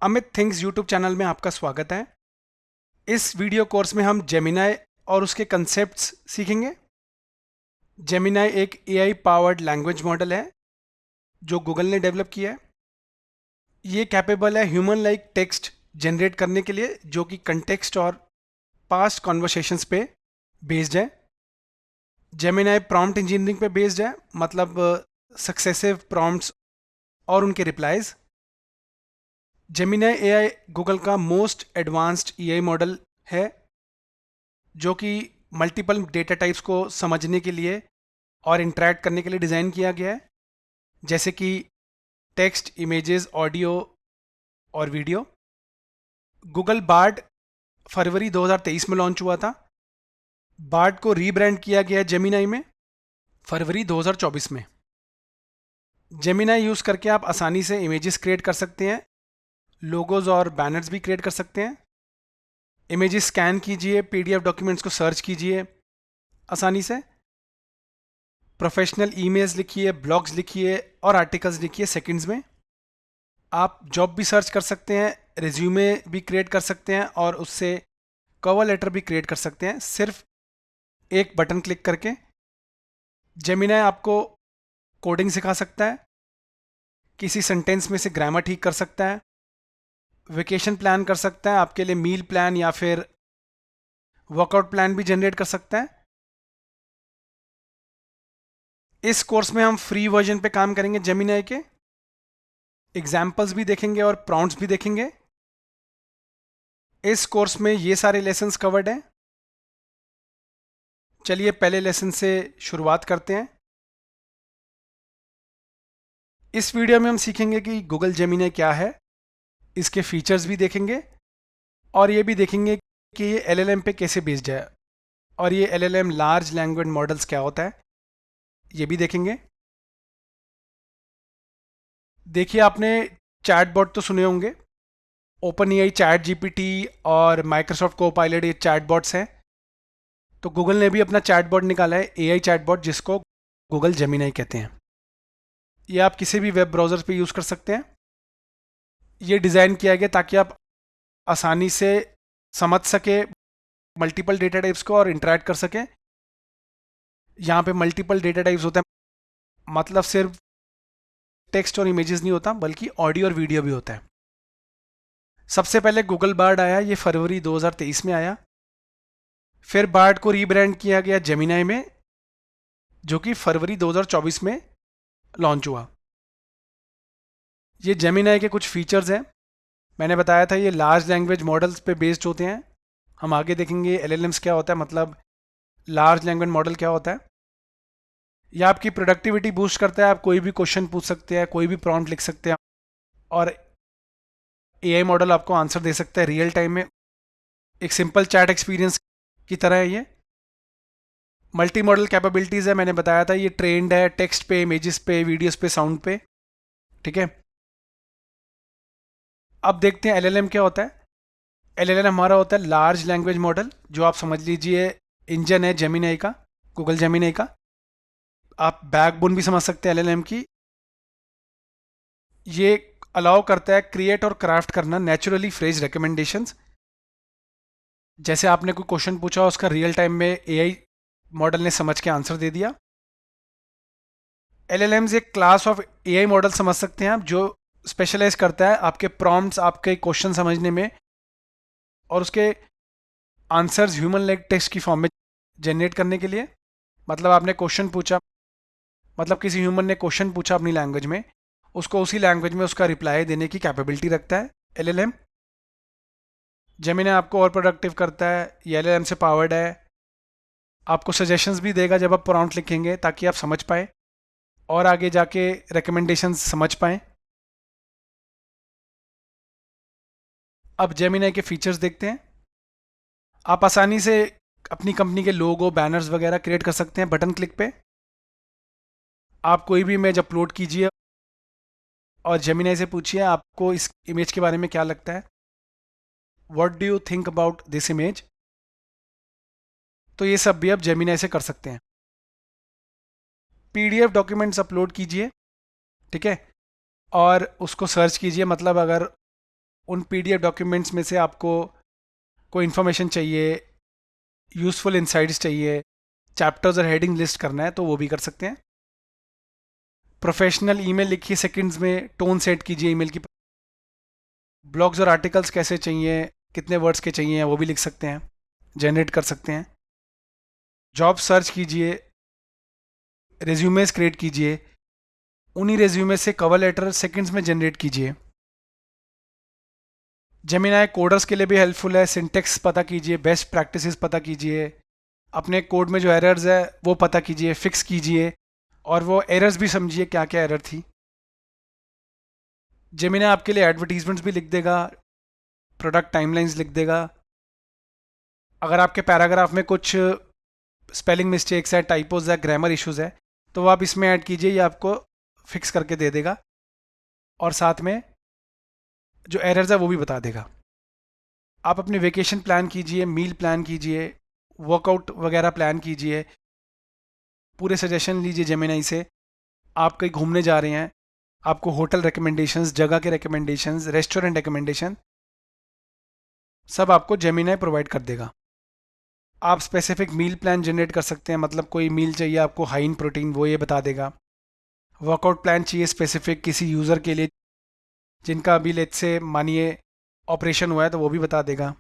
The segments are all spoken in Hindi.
अमित थिंग्स यूट्यूब चैनल में आपका स्वागत है। इस वीडियो कोर्स में हम जेमिनाई और उसके कंसेप्ट्स सीखेंगे। जेमिनाई एक एआई पावर्ड लैंग्वेज मॉडल है जो गूगल ने डेवलप किया है। ये कैपेबल है ह्यूमन लाइक टेक्स्ट जनरेट करने के लिए, जो कि कंटेक्स्ट और पास्ट कॉन्वर्सेशंस पे बेस्ड है। जेमिनाई प्रॉम्प्ट इंजीनियरिंग पे बेस्ड है, मतलब सक्सेसिव प्रॉम्प्ट्स और उनके रिप्लाइज। जेमिनाई एआई गूगल का मोस्ट एडवांस्ड एआई मॉडल है, जो कि मल्टीपल डेटा टाइप्स को समझने के लिए और इंटरेक्ट करने के लिए डिज़ाइन किया गया है, जैसे कि टेक्स्ट, इमेजेस, ऑडियो और वीडियो। गूगल बार्ड फरवरी 2023 में लॉन्च हुआ था। बार्ड को रीब्रांड किया गया जेमिनाई में फरवरी 2024 में। जेमिनाई यूज़ करके आप आसानी से इमेजेस क्रिएट कर सकते हैं, लोगोज और बैनर्स भी क्रिएट कर सकते हैं। इमेजेस स्कैन कीजिए, पीडीएफ डॉक्यूमेंट्स को सर्च कीजिए आसानी से। प्रोफेशनल ईमेल्स लिखिए, ब्लॉग्स लिखिए और आर्टिकल्स लिखिए सेकंड्स में। आप जॉब भी सर्च कर सकते हैं, रिज्यूमे भी क्रिएट कर सकते हैं और उससे कवर लेटर भी क्रिएट कर सकते हैं, सिर्फ एक बटन क्लिक करके। जेमिनाई आपको कोडिंग सिखा सकता है, किसी सेंटेंस में से ग्रामर ठीक कर सकता है, वेकेशन प्लान कर सकता है, आपके लिए मील प्लान या फिर वर्कआउट प्लान भी जनरेट कर सकता है। इस कोर्स में हम फ्री वर्जन पे काम करेंगे जेमिनाई के। एग्जाम्पल्स भी देखेंगे और प्रॉम्प्ट्स भी देखेंगे। इस कोर्स में ये सारे लेसन्स कवर्ड हैं। चलिए पहले लेसन से शुरुआत करते हैं। इस वीडियो में हम सीखेंगे कि गूगल जेमिनी क्या है, इसके फीचर्स भी देखेंगे और ये भी देखेंगे कि ये एलएलएम पे कैसे बेस्ड है और ये एलएलएम लार्ज लैंग्वेज मॉडल्स क्या होता है, ये भी देखेंगे। देखिए, आपने चैटबॉट तो सुने होंगे। ओपन एआई, चैट जीपीटी और माइक्रोसॉफ्ट कोपायलट, ये चैटबॉट्स हैं। तो गूगल ने भी अपना चैटबॉट निकाला है, एआई चैटबॉट, जिसको गूगल जेमिनी कहते हैं। ये आप किसी भी वेब ब्राउज़र पे यूज़ कर सकते हैं। ये डिज़ाइन किया गया ताकि आप आसानी से समझ सके मल्टीपल डेटा टाइप्स को और इंटरेक्ट कर सकें। यहाँ पे मल्टीपल डेटा टाइप्स होते हैं, मतलब सिर्फ टेक्स्ट और इमेजेस नहीं होता, बल्कि ऑडियो और वीडियो भी होता है। सबसे पहले गूगल बार्ड आया, ये फरवरी 2023 में आया। फिर बार्ड को रीब्रांड किया गया जेमिनी में, जो कि फरवरी 2024 में लॉन्च हुआ। ये जेमिनी के कुछ फीचर्स हैं। मैंने बताया था ये लार्ज लैंग्वेज मॉडल्स पे बेस्ड होते हैं। हम आगे देखेंगे एलएलएम्स क्या होता है, मतलब लार्ज लैंग्वेज मॉडल क्या होता है। यह आपकी प्रोडक्टिविटी बूस्ट करता है। आप कोई भी क्वेश्चन पूछ सकते हैं, कोई भी प्रॉम्प्ट लिख सकते हैं और एआई मॉडल आपको आंसर दे सकता है रियल टाइम में। एक सिंपल चैट एक्सपीरियंस की तरह है ये। मल्टी मॉडल कैपेबिलिटीज़ है, मैंने बताया था। ये ट्रेंड है टेक्स्ट पे, इमेजेस पे, वीडियोस पे, साउंड पे। ठीक है, अब देखते हैं एलएलएम क्या होता है। एलएलएम हमारा होता है लार्ज लैंग्वेज मॉडल, जो आप समझ लीजिए इंजन है जेमिनी का, गूगल जेमिनी का। आप बैकबोन भी समझ सकते हैं एलएलएम की। ये अलाउ करता है क्रिएट और क्राफ्ट करना नेचुरली फ्रेज रिकमेंडेशंस। जैसे आपने कोई क्वेश्चन पूछा, उसका रियल टाइम में एआई मॉडल ने समझ के आंसर दे दिया। एलएलएम्स एक क्लास ऑफ एआई मॉडल समझ सकते हैं आप, जो स्पेशलाइज करता है आपके प्रॉम्प्ट्स, आपके क्वेश्चन समझने में और उसके आंसर्स ह्यूमन लाइक टेक्स्ट की फॉर्म में जनरेट करने के लिए। मतलब आपने क्वेश्चन पूछा, मतलब किसी ह्यूमन ने क्वेश्चन पूछा अपनी लैंग्वेज में, उसको उसी लैंग्वेज में उसका रिप्लाई देने की कैपेबिलिटी रखता है एलएलएम। जेमिनी आपको और प्रोडक्टिव करता है, ये एलएलएम से पावर्ड है। आपको सजेशंस भी देगा जब आप प्रॉम्प्ट लिखेंगे, ताकि आप समझ पाए और आगे जाके रिकमेंडेशंस समझ पाएँ। अब जेमिनी के फीचर्स देखते हैं। आप आसानी से अपनी कंपनी के लोगो, बैनर्स वगैरह क्रिएट कर सकते हैं बटन क्लिक पे। आप कोई भी इमेज अपलोड कीजिए और जेमिनी से पूछिए आपको इस इमेज के बारे में क्या लगता है, what do you think about this image. तो ये सब भी आप जेमिनी से कर सकते हैं। पीडीएफ डॉक्यूमेंट्स अपलोड कीजिए, ठीक है, और उसको सर्च कीजिए। मतलब अगर उन पीडीएफ डॉक्यूमेंट्स में से आपको कोई इन्फॉर्मेशन चाहिए, यूज़फुल इंसाइट्स चाहिए, चैप्टर्स और हेडिंग लिस्ट करना है, तो वो भी कर सकते हैं। प्रोफेशनल ईमेल लिखिए सेकंड्स में, टोन सेट कीजिए ईमेल की। ब्लॉग्स और आर्टिकल्स कैसे चाहिए, कितने वर्ड्स के चाहिए, वो भी लिख सकते हैं, जनरेट कर सकते हैं। जॉब सर्च कीजिए, रेज्यूमेस क्रिएट कीजिए, उन्हीं रेज्यूमे से कवर लेटर सेकंड्स में जनरेट कीजिए। जेमिनाई कोडर्स के लिए भी हेल्पफुल है। सिंटेक्स पता कीजिए, बेस्ट प्रैक्टिसेस पता कीजिए, अपने कोड में जो एरर्स है वो पता कीजिए, फिक्स कीजिए, और वो एरर्स भी समझिए क्या क्या एरर थी। जेमिनाई आपके लिए एडवर्टीजमेंट्स भी लिख देगा, प्रोडक्ट टाइमलाइंस लिख देगा। अगर आपके पैराग्राफ में कुछ स्पेलिंग मिस्टेक्स है, टाइपोज है, ग्रामर इश्यूज है, तो वो आप इसमें ऐड कीजिए, ये आपको फिक्स करके दे देगा, और साथ में जो एरर्स है वो भी बता देगा। आप अपनी वेकेशन प्लान कीजिए, मील प्लान कीजिए, वर्कआउट वगैरह प्लान कीजिए, पूरे सजेशन लीजिए जेमिनाई से। आप कहीं घूमने जा रहे हैं, आपको होटल रिकमेंडेशंस, जगह के रिकमेंडेशंस, रेस्टोरेंट रिकमेंडेशन, सब आपको जेमिनाई प्रोवाइड कर देगा। आप स्पेसिफिक मील प्लान जनरेट कर सकते हैं, मतलब कोई मील चाहिए आपको हाई इन प्रोटीन, वो ये बता देगा। वर्कआउट प्लान चाहिए स्पेसिफिक किसी यूज़र के लिए जिनका अभी लेट से मानिए ऑपरेशन हुआ है, तो वो भी बता देगा।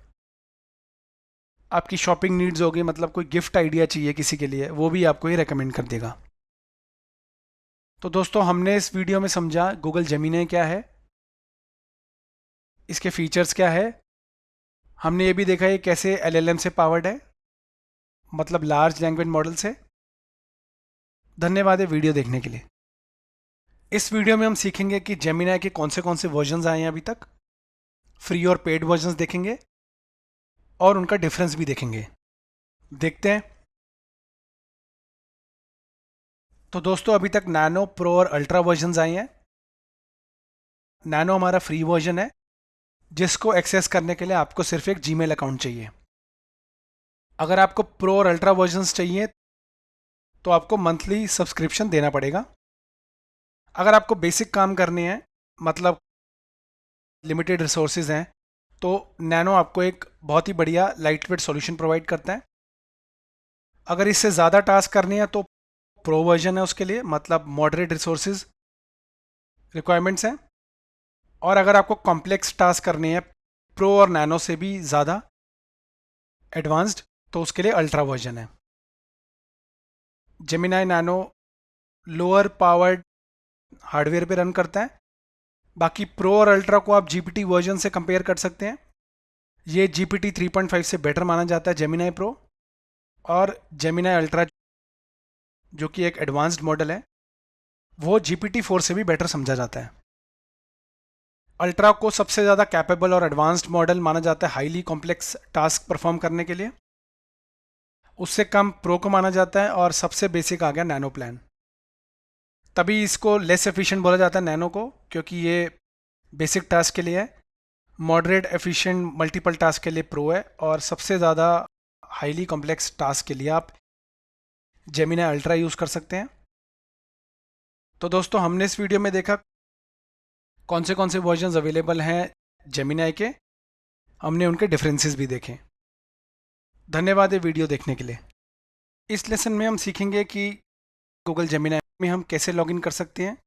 आपकी शॉपिंग नीड्स होगी, मतलब कोई गिफ्ट आइडिया चाहिए किसी के लिए, वो भी आपको ये रेकमेंड कर देगा। तो दोस्तों, हमने इस वीडियो में समझा गूगल जेमिनी क्या है, इसके फीचर्स क्या है। हमने ये भी देखा ये कैसे एलएलएम से पावर्ड है, मतलब लार्ज लैंग्वेज मॉडल से। धन्यवाद है वीडियो देखने के लिए। इस वीडियो में हम सीखेंगे कि जेमिनी के कौन से वर्जन्स आए हैं अभी तक, फ्री और पेड वर्जन्स देखेंगे, और उनका डिफरेंस भी देखेंगे। देखते हैं। तो दोस्तों, अभी तक नैनो, प्रो और अल्ट्रा वर्जन्स आए हैं। नैनो हमारा फ्री वर्जन है, जिसको एक्सेस करने के लिए आपको सिर्फ एक जीमेल अकाउंट चाहिए। अगर आपको प्रो और अल्ट्रा वर्जन्स चाहिए तो आपको मंथली सब्सक्रिप्शन देना पड़ेगा। अगर आपको बेसिक काम करने हैं, मतलब लिमिटेड रिसोर्सेज हैं, तो नैनो आपको एक बहुत ही बढ़िया लाइट वेट सॉल्यूशन प्रोवाइड करता है। अगर इससे ज़्यादा टास्क करनी है तो प्रो वर्जन है उसके लिए, मतलब मॉडरेट रिसोर्सेज रिक्वायरमेंट्स हैं। और अगर आपको कॉम्प्लेक्स टास्क करने हैं प्रो और नैनो से भी ज़्यादा एडवांस्ड, तो उसके लिए अल्ट्रा वर्जन है। Gemini nano lower powered hardware पे रन करता है। बाकी प्रो और अल्ट्रा को आप जीपीटी वर्जन से कंपेयर कर सकते हैं। ये जीपीटी 3.5 से बेटर माना जाता है जेमिनी प्रो, और जेमिनी अल्ट्रा जो कि एक एडवांस्ड मॉडल है, वो जीपीटी 4 से भी बेटर समझा जाता है। अल्ट्रा को सबसे ज़्यादा कैपेबल और एडवांस्ड मॉडल माना जाता है हाईली कॉम्प्लेक्स टास्क परफॉर्म करने के लिए। उससे कम प्रो को माना जाता है, और सबसे बेसिक आ गया नैनो प्लान। तभी इसको लेस एफिशिएंट बोला जाता है नैनो को, क्योंकि ये बेसिक टास्क के लिए है। मॉडरेट एफिशिएंट मल्टीपल टास्क के लिए प्रो है, और सबसे ज़्यादा हाईली कॉम्प्लेक्स टास्क के लिए आप जेमिनी अल्ट्रा यूज़ कर सकते हैं। तो दोस्तों, हमने इस वीडियो में देखा कौन से वर्जन्स अवेलेबल हैं जेमिनी के, हमने उनके डिफरेंसेस भी देखे। धन्यवाद ये वीडियो देखने के लिए। इस लेसन में हम सीखेंगे कि गूगल जेमिनी में हम कैसे लॉगिन कर सकते हैं।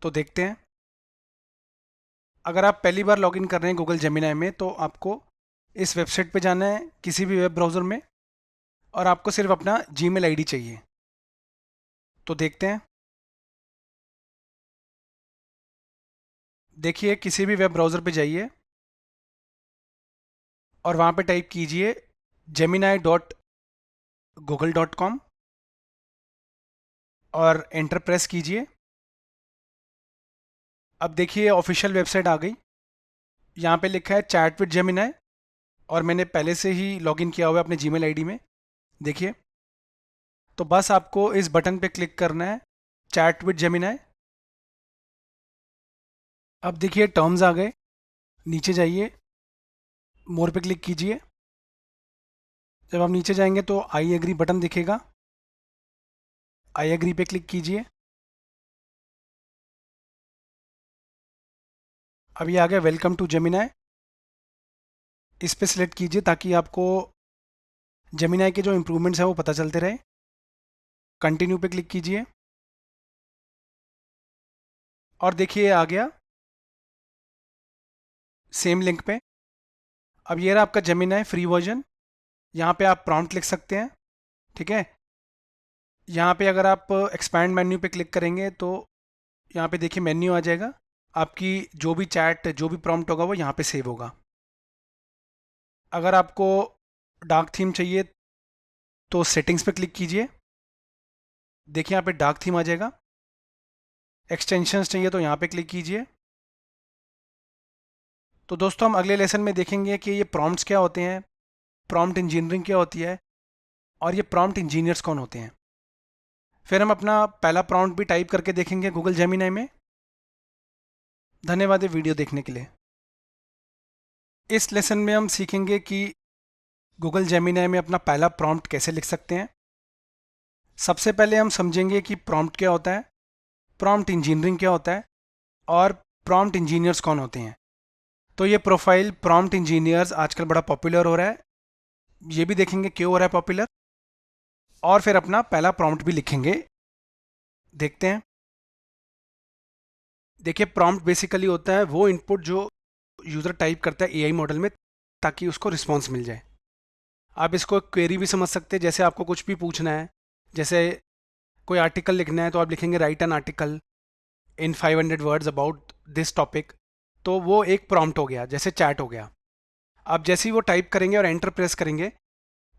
तो देखते हैं। अगर आप पहली बार लॉगिन कर रहे हैं गूगल जेमिनी में, तो आपको इस वेबसाइट पे जाना है किसी भी वेब ब्राउज़र में, और आपको सिर्फ अपना जीमेल आईडी चाहिए। तो देखते हैं। देखिए, किसी भी वेब ब्राउज़र पे जाइए और वहाँ पे टाइप कीजिए gemini.google.com और एंटर प्रेस कीजिए। अब देखिए ऑफिशियल वेबसाइट आ गई। यहाँ पे लिखा है चैट विद जेमिनी, और मैंने पहले से ही लॉगिन किया हुआ है अपने जीमेल आईडी में। देखिए, तो बस आपको इस बटन पे क्लिक करना है, चैट विद जेमिनी। अब देखिए टर्म्स आ गए, नीचे जाइए, मोर पे क्लिक कीजिए। जब आप नीचे जाएंगे तो आई एग्री बटन दिखेगा, आई एग्री पे क्लिक कीजिए। अब ये आ गया वेलकम टू जेमिनाई। इस पे सिलेक्ट कीजिए ताकि आपको जेमिनाई के जो इम्प्रूवमेंट्स हैं वो पता चलते रहे। कंटिन्यू पे क्लिक कीजिए और देखिए आ गया सेम लिंक पे। अब ये रहा आपका जेमिनाई फ्री वर्जन। यहाँ पे आप प्रॉम्प्ट लिख सकते हैं। ठीक है, यहाँ पे अगर आप एक्सपैंड मेन्यू पे क्लिक करेंगे तो यहाँ पे देखिए मेन्यू आ जाएगा। आपकी जो भी चैट जो भी प्रॉम्प्ट होगा वो यहाँ पे सेव होगा। अगर आपको डार्क थीम चाहिए तो सेटिंग्स पे क्लिक कीजिए। देखिए यहाँ पे डार्क थीम आ जाएगा। एक्सटेंशंस चाहिए तो यहाँ पे क्लिक कीजिए। तो दोस्तों हम अगले लेसन में देखेंगे कि ये प्रॉम्प्ट्स क्या होते हैं, प्रॉम्प्ट इंजीनियरिंग क्या होती है और ये प्रॉम्प्ट इंजीनियर्स कौन होते हैं। फिर हम अपना पहला प्रॉम्प्ट भी टाइप करके देखेंगे गूगल जेमिनाई में। धन्यवाद ये वीडियो देखने के लिए। इस लेसन में हम सीखेंगे कि गूगल जेमिनाई में अपना पहला प्रॉम्प्ट कैसे लिख सकते हैं। सबसे पहले हम समझेंगे कि प्रॉम्प्ट क्या होता है, प्रॉम्प्ट इंजीनियरिंग क्या होता है और प्रॉम्प्ट इंजीनियर्स कौन होते हैं। तो ये प्रोफाइल प्रॉम्प्ट इंजीनियर्स आजकल बड़ा पॉपुलर हो रहा है, ये भी देखेंगे क्यों हो रहा है पॉपुलर, और फिर अपना पहला प्रॉम्प्ट भी लिखेंगे। देखते हैं। देखिए प्रॉम्प्ट बेसिकली होता है वो इनपुट जो यूज़र टाइप करता है एआई मॉडल में ताकि उसको रिस्पॉन्स मिल जाए। आप इसको एक क्वेरी भी समझ सकते हैं, जैसे आपको कुछ भी पूछना है, जैसे कोई आर्टिकल लिखना है तो आप लिखेंगे right an article in 500 words about this topic. तो वो एक प्रॉम्प्ट हो गया, जैसे चैट हो गया। आप जैसे ही वो टाइप करेंगे और एंटर प्रेस करेंगे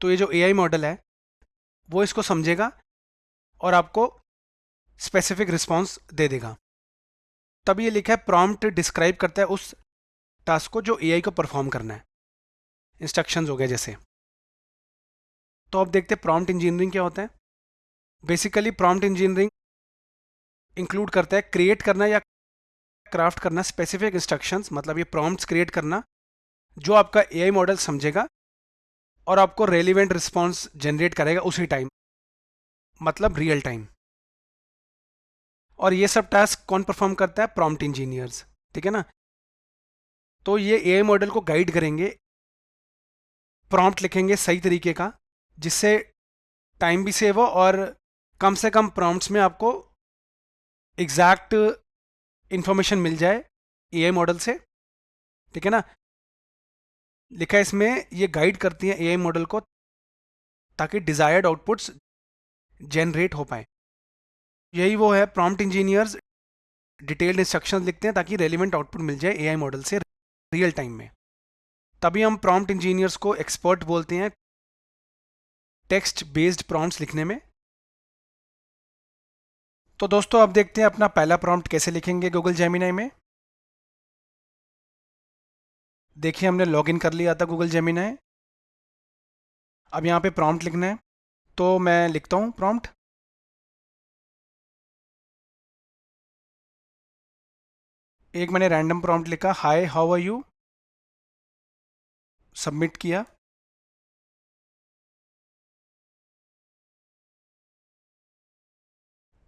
तो ये जो एआई मॉडल है वो इसको समझेगा और आपको स्पेसिफिक रिस्पॉन्स दे देगा। तब ये लिखा है प्रॉम्प्ट डिस्क्राइब करता है उस टास्क को जो एआई को परफॉर्म करना है, इंस्ट्रक्शंस हो गया जैसे। तो अब देखते हैं प्रॉम्प्ट इंजीनियरिंग क्या होता है। बेसिकली प्रॉम्प्ट इंजीनियरिंग इंक्लूड करता है क्रिएट करना या क्राफ्ट करना स्पेसिफिक इंस्ट्रक्शंस, मतलब ये प्रॉम्प्ट्स क्रिएट करना जो आपका एआई मॉडल समझेगा और आपको रेलिवेंट रिस्पॉन्स जनरेट करेगा उसी टाइम, मतलब रियल टाइम। और ये सब टास्क कौन परफॉर्म करता है, प्रॉम्प्ट इंजीनियर्स। ठीक है ना। तो ये एआई मॉडल को गाइड करेंगे, प्रॉम्प्ट लिखेंगे सही तरीके का जिससे टाइम भी सेव हो और कम से कम प्रॉम्प्ट्स में आपको एग्जैक्ट इंफॉर्मेशन मिल जाए एआई मॉडल से। ठीक है ना। लिखा है इसमें ये गाइड करती है एआई मॉडल को ताकि डिजायर्ड आउटपुट्स जनरेट हो पाए। यही वो है प्रॉम्प्ट इंजीनियर्स डिटेल्ड इंस्ट्रक्शंस लिखते हैं ताकि रेलिवेंट आउटपुट मिल जाए एआई मॉडल से रियल टाइम में। तभी हम प्रॉम्प्ट इंजीनियर्स को एक्सपर्ट बोलते हैं टेक्स्ट बेस्ड प्रॉम्प्ट्स लिखने में। तो दोस्तों अब देखते हैं अपना पहला प्रॉम्प्ट कैसे लिखेंगे गूगल जेमिनाई में। देखिए हमने लॉगिन कर लिया था गूगल जेमिनाई। अब यहाँ पे प्रॉम्प्ट लिखना है तो मैं लिखता हूँ प्रॉम्प्ट। एक मैंने रैंडम प्रॉम्प्ट लिखा, hi how are you. Submit किया।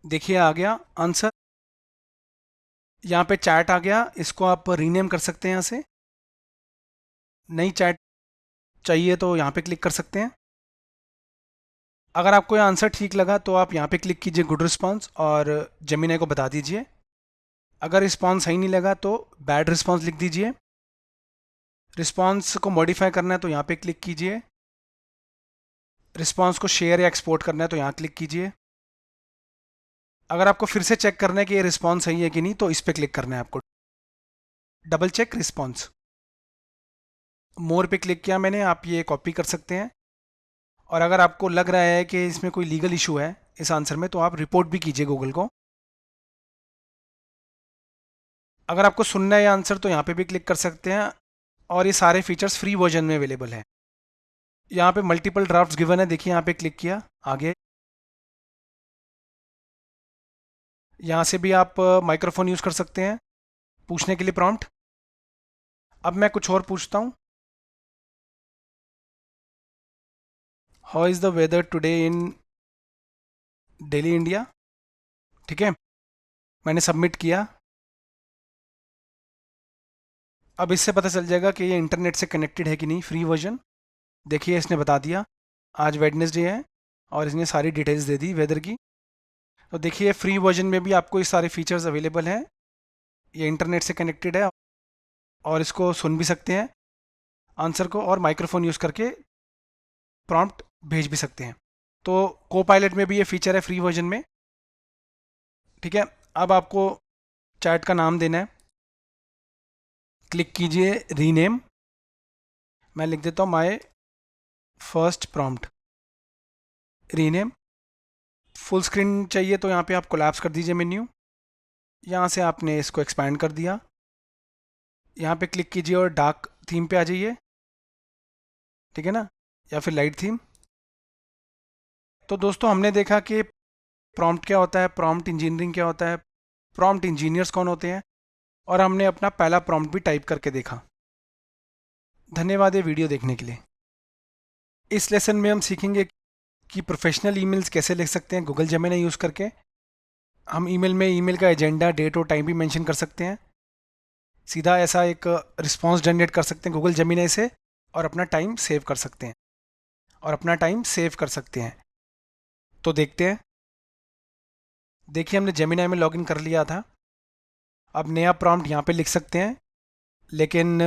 देखिए आ गया आंसर। यहाँ पे चैट आ गया, इसको आप रीनेम कर सकते हैं यहाँ से। नई चैट चाहिए तो यहाँ पे क्लिक कर सकते हैं। अगर आपको ये आंसर ठीक लगा तो आप यहाँ पे क्लिक कीजिए गुड रिस्पॉन्स और जेमिनाई को बता दीजिए। अगर रिस्पॉन्स सही नहीं लगा तो बैड रिस्पॉन्स लिख दीजिए। रिस्पॉन्स को मॉडिफाई करना है तो यहाँ पे क्लिक कीजिए। रिस्पॉन्स को शेयर या एक्सपोर्ट करना है तो यहाँ क्लिक कीजिए। अगर आपको फिर से चेक करना है कि ये रिस्पॉन्स सही है कि नहीं तो इस पर क्लिक करना है आपको, डबल चेक रिस्पॉन्स। मोर पे क्लिक किया मैंने, आप ये कॉपी कर सकते हैं। और अगर आपको लग रहा है कि इसमें कोई लीगल इशू है इस आंसर में तो आप रिपोर्ट भी कीजिए गूगल को। अगर आपको सुनना है आंसर तो यहाँ पे भी क्लिक कर सकते हैं और ये सारे फीचर्स फ्री वर्जन में अवेलेबल है। यहाँ पे मल्टीपल ड्राफ्ट्स गिवन है, देखिए यहाँ पे क्लिक किया आगे। यहाँ से भी आप माइक्रोफोन यूज़ कर सकते हैं पूछने के लिए प्रॉम्प्ट। अब मैं कुछ और पूछता हूँ, how is the weather today in Delhi India. ठीक है, मैंने सबमिट किया। अब इससे पता चल जाएगा कि ये इंटरनेट से कनेक्टेड है कि नहीं, फ्री वर्जन। देखिए इसने बता दिया आज वेडनेसडे है और इसने सारी डिटेल्स दे दी वेदर की। तो देखिए फ्री वर्जन में भी आपको ये सारे फीचर्स अवेलेबल हैं। ये इंटरनेट से कनेक्टेड है और इसको सुन भी सकते हैं आंसर को, और माइक्रोफोन यूज़ करके प्रॉम्प्ट भेज भी सकते हैं। तो को पायलट में भी ये फीचर है फ्री वर्जन में। ठीक है, अब आपको चैट का नाम देना है। क्लिक कीजिए रीनेम। मैं लिख देता हूँ my first prompt, rename. Full screen चाहिए तो यहाँ पे आप कोलैप्स कर दीजिए मेन्यू। यहाँ से आपने इसको एक्सपैंड कर दिया। यहाँ पे क्लिक कीजिए और डार्क थीम पे आ जाइए, ठीक है ना, या फिर लाइट थीम। तो दोस्तों हमने देखा कि प्रॉम्प्ट क्या होता है, प्रॉम्प्ट इंजीनियरिंग क्या होता है, प्रॉम्प्ट इंजीनियर्स कौन होते हैं, और हमने अपना पहला प्रॉम्प्ट भी टाइप करके देखा। धन्यवाद ये वीडियो देखने के लिए। इस लेसन में हम सीखेंगे कि प्रोफेशनल ईमेल्स कैसे लिख सकते हैं गूगल जेमिनी यूज़ करके। हम ईमेल में ईमेल का एजेंडा, डेट और टाइम भी मेंशन कर सकते हैं। सीधा ऐसा एक रिस्पॉन्स जनरेट कर सकते हैं गूगल जेमिनी से, और अपना टाइम सेव कर सकते हैं, तो देखते हैं। देखिए हमने जेमिनी में लॉगिन कर लिया था। अब नया प्रॉम्प्ट यहाँ पे लिख सकते हैं, लेकिन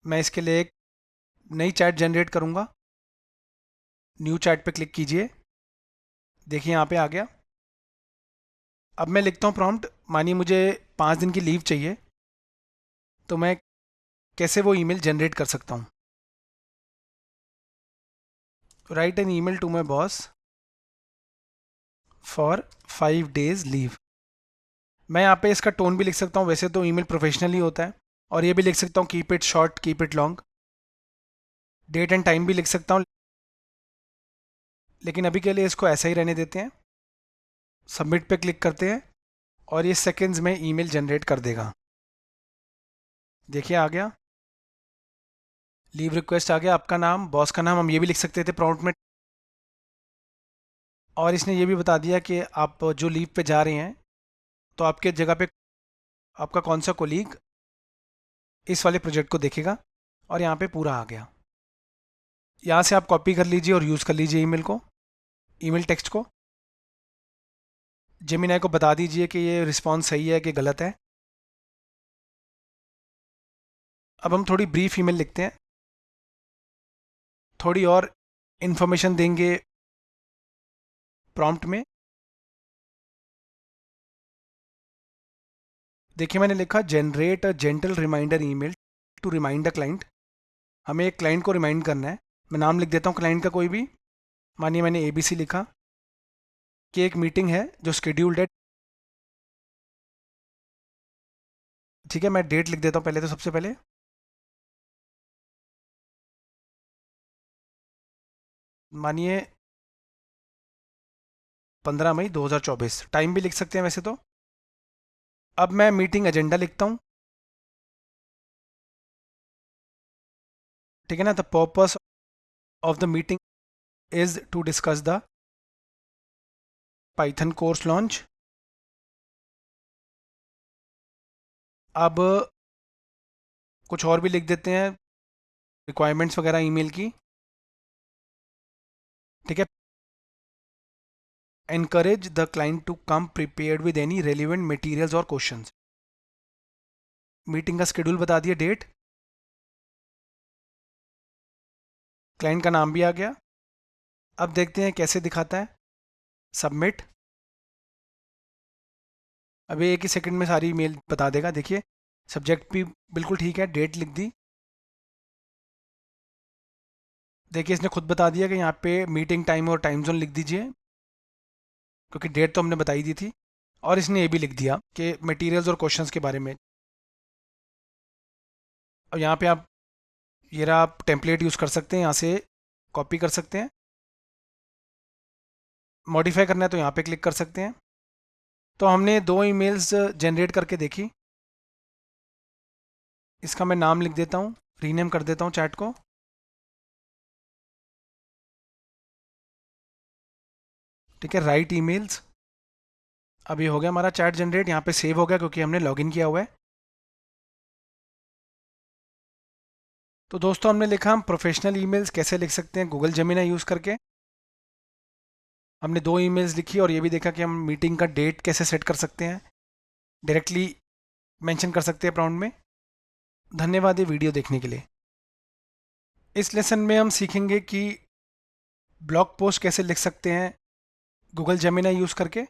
मैं इसके लिए एक नई चैट जनरेट करूँगा। न्यू चैट पे क्लिक कीजिए। देखिए यहाँ पे आ गया। अब मैं लिखता हूँ प्रॉम्प्ट, मानिए मुझे 5 दिन की लीव चाहिए, तो मैं कैसे वो ईमेल जनरेट कर सकता हूँ। Write an email to my boss for 5 days leave. मैं यहाँ पे इसका टोन भी लिख सकता हूँ, वैसे तो ईमेल प्रोफेशनल ही होता है, और ये भी लिख सकता हूँ keep it short keep it long. Date and time भी लिख सकता हूँ, लेकिन अभी के लिए इसको ऐसा ही रहने देते हैं। सबमिट पे क्लिक करते हैं और ये सेकंड्स में ईमेल जनरेट कर देगा। देखिए आ गया, लीव रिक्वेस्ट आ गया। आपका नाम, बॉस का नाम हम ये भी लिख सकते थे प्रॉम्प्ट में, और इसने ये भी बता दिया कि आप जो लीव पे जा रहे हैं तो आपके जगह पे आपका कौन सा कोलीग इस वाले प्रोजेक्ट को देखेगा, और यहाँ पे पूरा आ गया। यहाँ से आप कॉपी कर लीजिए और यूज़ कर लीजिए ईमेल को, ईमेल टेक्स्ट को। जेमिनी को बता दीजिए कि ये रिस्पॉन्स सही है कि गलत है। अब हम थोड़ी ब्रीफ ईमेल लिखते हैं, थोड़ी और इन्फॉर्मेशन देंगे प्रॉम्प्ट में। देखिए मैंने लिखा generate a gentle reminder email to remind the client. हमें एक क्लाइंट को रिमाइंड करना है। मैं नाम लिख देता हूँ क्लाइंट का कोई भी। मानिए मैंने ABC लिखा कि एक मीटिंग है जो शेड्यूल्ड है। ठीक है, मैं डेट लिख देता हूँ पहले, तो सबसे पहले मानिए 15 मई 2024। टाइम भी लिख सकते हैं वैसे तो। अब मैं मीटिंग एजेंडा लिखता हूँ, ठीक है ना। The purpose of the meeting is to discuss the Python course launch. अब कुछ और भी लिख देते हैं, रिक्वायरमेंट्स वगैरह ईमेल की, ठीक है। Encourage the client to come prepared with any relevant materials और क्वेश्चंस। मीटिंग का शेड्यूल बता दिया, डेट, क्लाइंट का नाम भी आ गया। अब देखते हैं कैसे दिखाता है। सबमिट। अभी एक ही सेकंड में सारी ईमेल बता देगा। देखिए सब्जेक्ट भी बिल्कुल ठीक है, डेट लिख दी। देखिए इसने खुद बता दिया कि यहाँ पे मीटिंग टाइम और टाइम जोन लिख दीजिए, क्योंकि डेट तो हमने बताई दी थी। और इसने ये भी लिख दिया कि मटेरियल्स और क्वेश्चंस के बारे में। और यहाँ पे आप ये रहा, आप टेम्पलेट यूज़ कर सकते हैं, यहाँ से कॉपी कर सकते हैं। मॉडिफाई करना है तो यहाँ पे क्लिक कर सकते हैं। तो हमने 2 ईमेल्स जनरेट करके देखी। इसका मैं नाम लिख देता हूँ, रीनेम कर देता हूँ चैट को। ठीक है, राइट ईमेल्स। अब ये हो गया हमारा चैट जनरेट। यहाँ पे सेव हो गया क्योंकि हमने लॉगिन किया हुआ है। तो दोस्तों हमने लिखा हम प्रोफेशनल ईमेल्स कैसे लिख सकते हैं गूगल जेमिनी यूज़ करके। हमने 2 ईमेल्स लिखी और ये भी देखा कि हम मीटिंग का डेट कैसे सेट कर सकते हैं, डायरेक्टली मेंशन कर सकते हैं प्रॉम्प्ट में। धन्यवाद ये वीडियो देखने के लिए। इस लेसन में हम सीखेंगे कि ब्लॉग पोस्ट कैसे लिख सकते हैं गूगल जेमिनी यूज़ करके।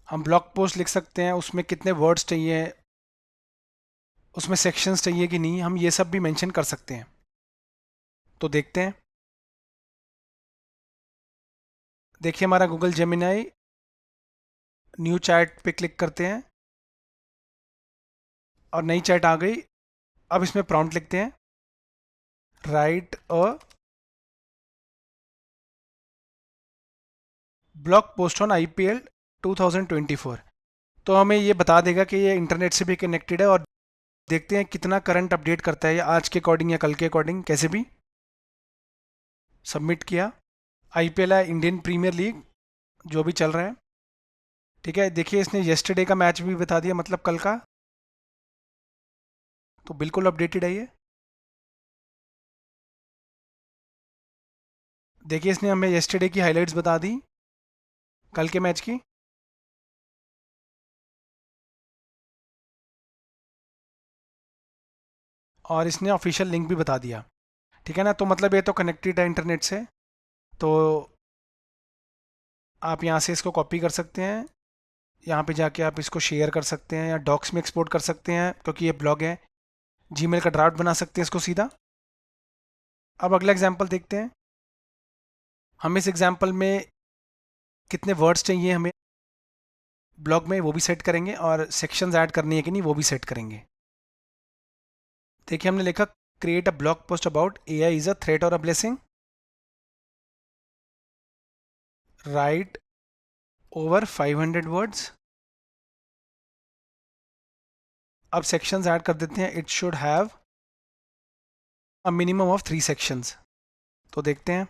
हम ब्लॉग पोस्ट लिख सकते हैं, उसमें कितने वर्ड्स चाहिए, उसमें सेक्शंस चाहिए कि नहीं, हम ये सब भी मेंशन कर सकते हैं। तो देखते हैं। देखिए हमारा गूगल जेमिनी न्यू चैट पे क्लिक करते हैं और नई चैट आ गई। अब इसमें प्रॉम्प्ट लिखते हैं, right a blog post on IPL 2024। तो हमें ये बता देगा कि ये इंटरनेट से भी कनेक्टेड है और देखते हैं कितना करंट अपडेट करता है, या आज के अकॉर्डिंग या कल के अकॉर्डिंग, कैसे भी। सबमिट किया। IPL है इंडियन प्रीमियर लीग, जो भी चल रहा है। ठीक है, देखिए इसने येस्टरडे का मैच भी बता दिया, मतलब कल का। तो बिल्कुल अपडेटेड है ये। देखिए इसने हमें येस्टरडे की हाइलाइट्स बता दी, कल के मैच की। और इसने ऑफिशियल लिंक भी बता दिया। ठीक है ना, तो मतलब ये तो कनेक्टेड है इंटरनेट से। तो आप यहाँ से इसको कॉपी कर सकते हैं, यहाँ पे जाके आप इसको शेयर कर सकते हैं या डॉक्स में एक्सपोर्ट कर सकते हैं, क्योंकि ये ब्लॉग है। जीमेल का ड्राफ्ट बना सकते हैं इसको सीधा। अब अगला एग्जांपल देखते हैं। हम इस एग्जांपल में कितने वर्ड्स चाहिए हमें ब्लॉग में, वो भी सेट करेंगे, और सेक्शंस ऐड करनी है कि नहीं वो भी सेट करेंगे। देखिए हमने लिखा, create a blog post about AI is a threat और a blessing, write over 500 words. अब सेक्शंस ऐड कर देते हैं, it should have a minimum of 3 sections. तो देखते हैं।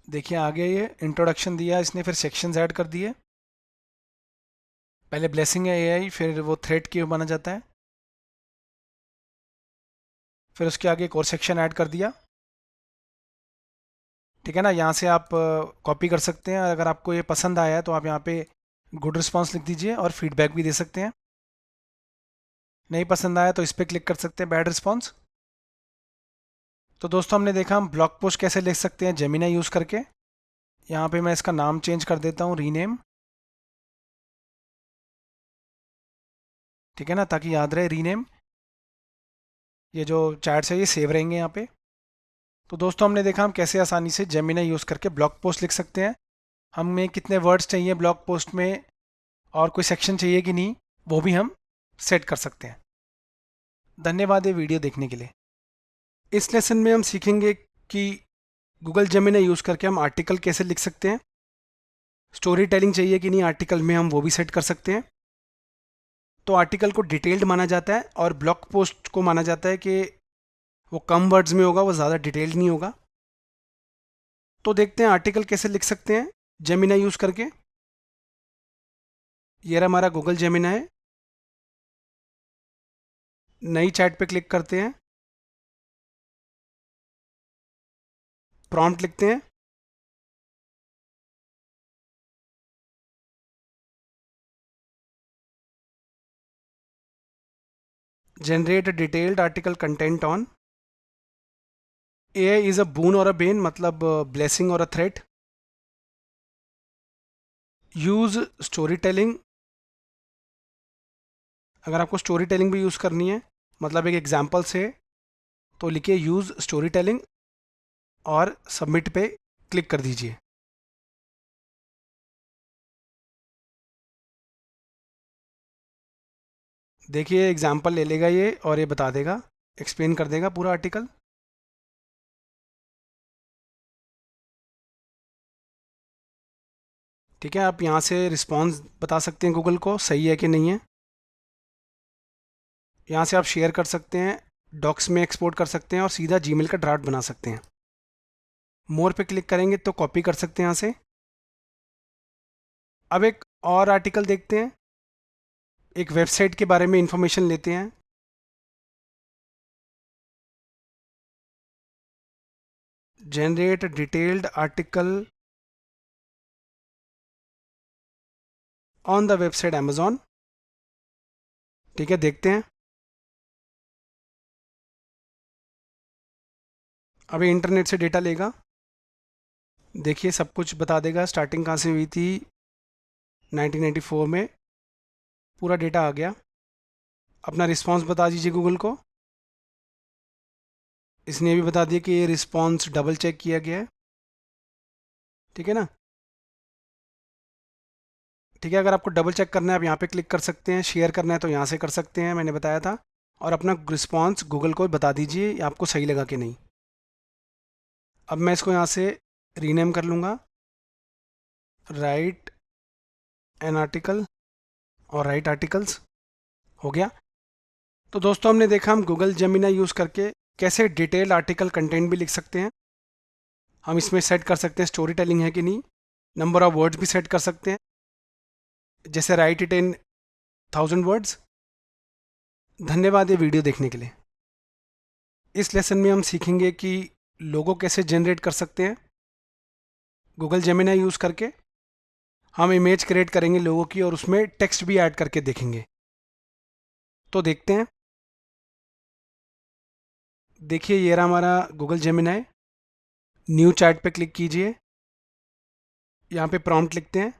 देखिए आगे ये इंट्रोडक्शन दिया इसने, फिर सेक्शंस ऐड कर दिए। पहले ब्लेसिंग है AI, फिर वो थ्रेट क्यों माना जाता है, फिर उसके आगे एक और सेक्शन ऐड कर दिया। ठीक है ना, यहाँ से आप कॉपी कर सकते हैं। अगर आपको ये पसंद आया है तो आप यहाँ पे गुड रिस्पांस लिख दीजिए और फीडबैक भी दे सकते हैं। नहीं पसंद आया तो इस पर क्लिक कर सकते हैं, बैड रिस्पांस। तो दोस्तों हमने देखा हम ब्लॉग पोस्ट कैसे लिख सकते हैं जेमिनी यूज़ करके। यहाँ पे मैं इसका नाम चेंज कर देता हूँ, रीनेम। ठीक है ना, ताकि याद रहे रीनेम। ये जो चैट्स है ये सेव रहेंगे यहाँ पे। तो दोस्तों हमने देखा हम कैसे आसानी से जेमिनी यूज़ करके ब्लॉग पोस्ट लिख सकते हैं। हमें कितने वर्ड्स चाहिए ब्लॉग पोस्ट में, और कोई सेक्शन चाहिए कि नहीं, वो भी हम सेट कर सकते हैं। धन्यवाद ये वीडियो देखने के लिए। इस लेसन में हम सीखेंगे कि गूगल जेमिनी यूज़ करके हम आर्टिकल कैसे लिख सकते हैं। स्टोरी टेलिंग चाहिए कि नहीं आर्टिकल में, हम वो भी सेट कर सकते हैं। तो आर्टिकल को डिटेल्ड माना जाता है और ब्लॉग पोस्ट को माना जाता है कि वो कम वर्ड्स में होगा, वो ज़्यादा डिटेल्ड नहीं होगा। तो देखते हैं आर्टिकल कैसे लिख सकते हैं जेमिनी यूज़ करके। ये रहा हमारा गूगल जेमिनी है। नई चैट पे क्लिक करते हैं, प्रॉम्प्ट लिखते हैं, generate a detailed article content on AI is a boon और अ बेन, मतलब ब्लेसिंग और a threat. Use storytelling, अगर आपको स्टोरी टेलिंग भी यूज़ करनी है, मतलब एक एग्जाम्पल से, तो लिखिए यूज़ स्टोरी टेलिंग और सबमिट पे क्लिक कर दीजिए। देखिए एग्जाम्पल ले लेगा ये और ये बता देगा, एक्सप्लेन कर देगा पूरा आर्टिकल। ठीक है, आप यहाँ से रिस्पॉन्स बता सकते हैं गूगल को सही है कि नहीं है। यहाँ से आप शेयर कर सकते हैं, डॉक्स में एक्सपोर्ट कर सकते हैं और सीधा जीमेल का ड्राफ्ट बना सकते हैं। मोर पे क्लिक करेंगे तो कॉपी कर सकते हैं यहाँ से। अब एक और आर्टिकल देखते हैं। एक वेबसाइट के बारे में इंफॉर्मेशन लेते हैं। Generate detailed article on the website Amazon. ठीक है, देखते हैं। अभी इंटरनेट से डेटा लेगा। देखिए सब कुछ बता देगा, स्टार्टिंग कहाँ से हुई थी 1994 में, पूरा डेटा आ गया। अपना रिस्पांस बता दीजिए गूगल को। इसने भी बता दिया कि ये रिस्पांस डबल चेक किया गया है। ठीक है ना। ठीक है, अगर आपको डबल चेक करना है आप यहाँ पे क्लिक कर सकते हैं, शेयर करना है तो यहाँ से कर सकते हैं, मैंने बताया था। और अपना रिस्पांस गूगल को बता दीजिए ये आपको सही लगा कि नहीं। अब मैं इसको यहाँ से रीनेम कर लूँगा, राइट एन आर्टिकल और राइट आर्टिकल्स। हो गया। तो दोस्तों हमने देखा हम गूगल जेमिनी यूज़ करके कैसे डिटेल आर्टिकल कंटेंट भी लिख सकते हैं। हम इसमें सेट कर सकते हैं स्टोरी टेलिंग है कि नहीं, नंबर ऑफ वर्ड्स भी सेट कर सकते हैं, जैसे राइट इट इन 1000 वर्ड्स। धन्यवाद ये वीडियो देखने के लिए। इस लेसन में हम सीखेंगे कि लोगो कैसे जनरेट कर सकते हैं गूगल जेमिनी यूज़ करके। हम इमेज क्रिएट करेंगे लोगो की और उसमें टेक्स्ट भी ऐड करके देखेंगे। तो देखते हैं। देखिए ये रहा हमारा गूगल जेमिनी। न्यू चैट पे क्लिक कीजिए, यहाँ पे प्रॉम्प्ट लिखते हैं,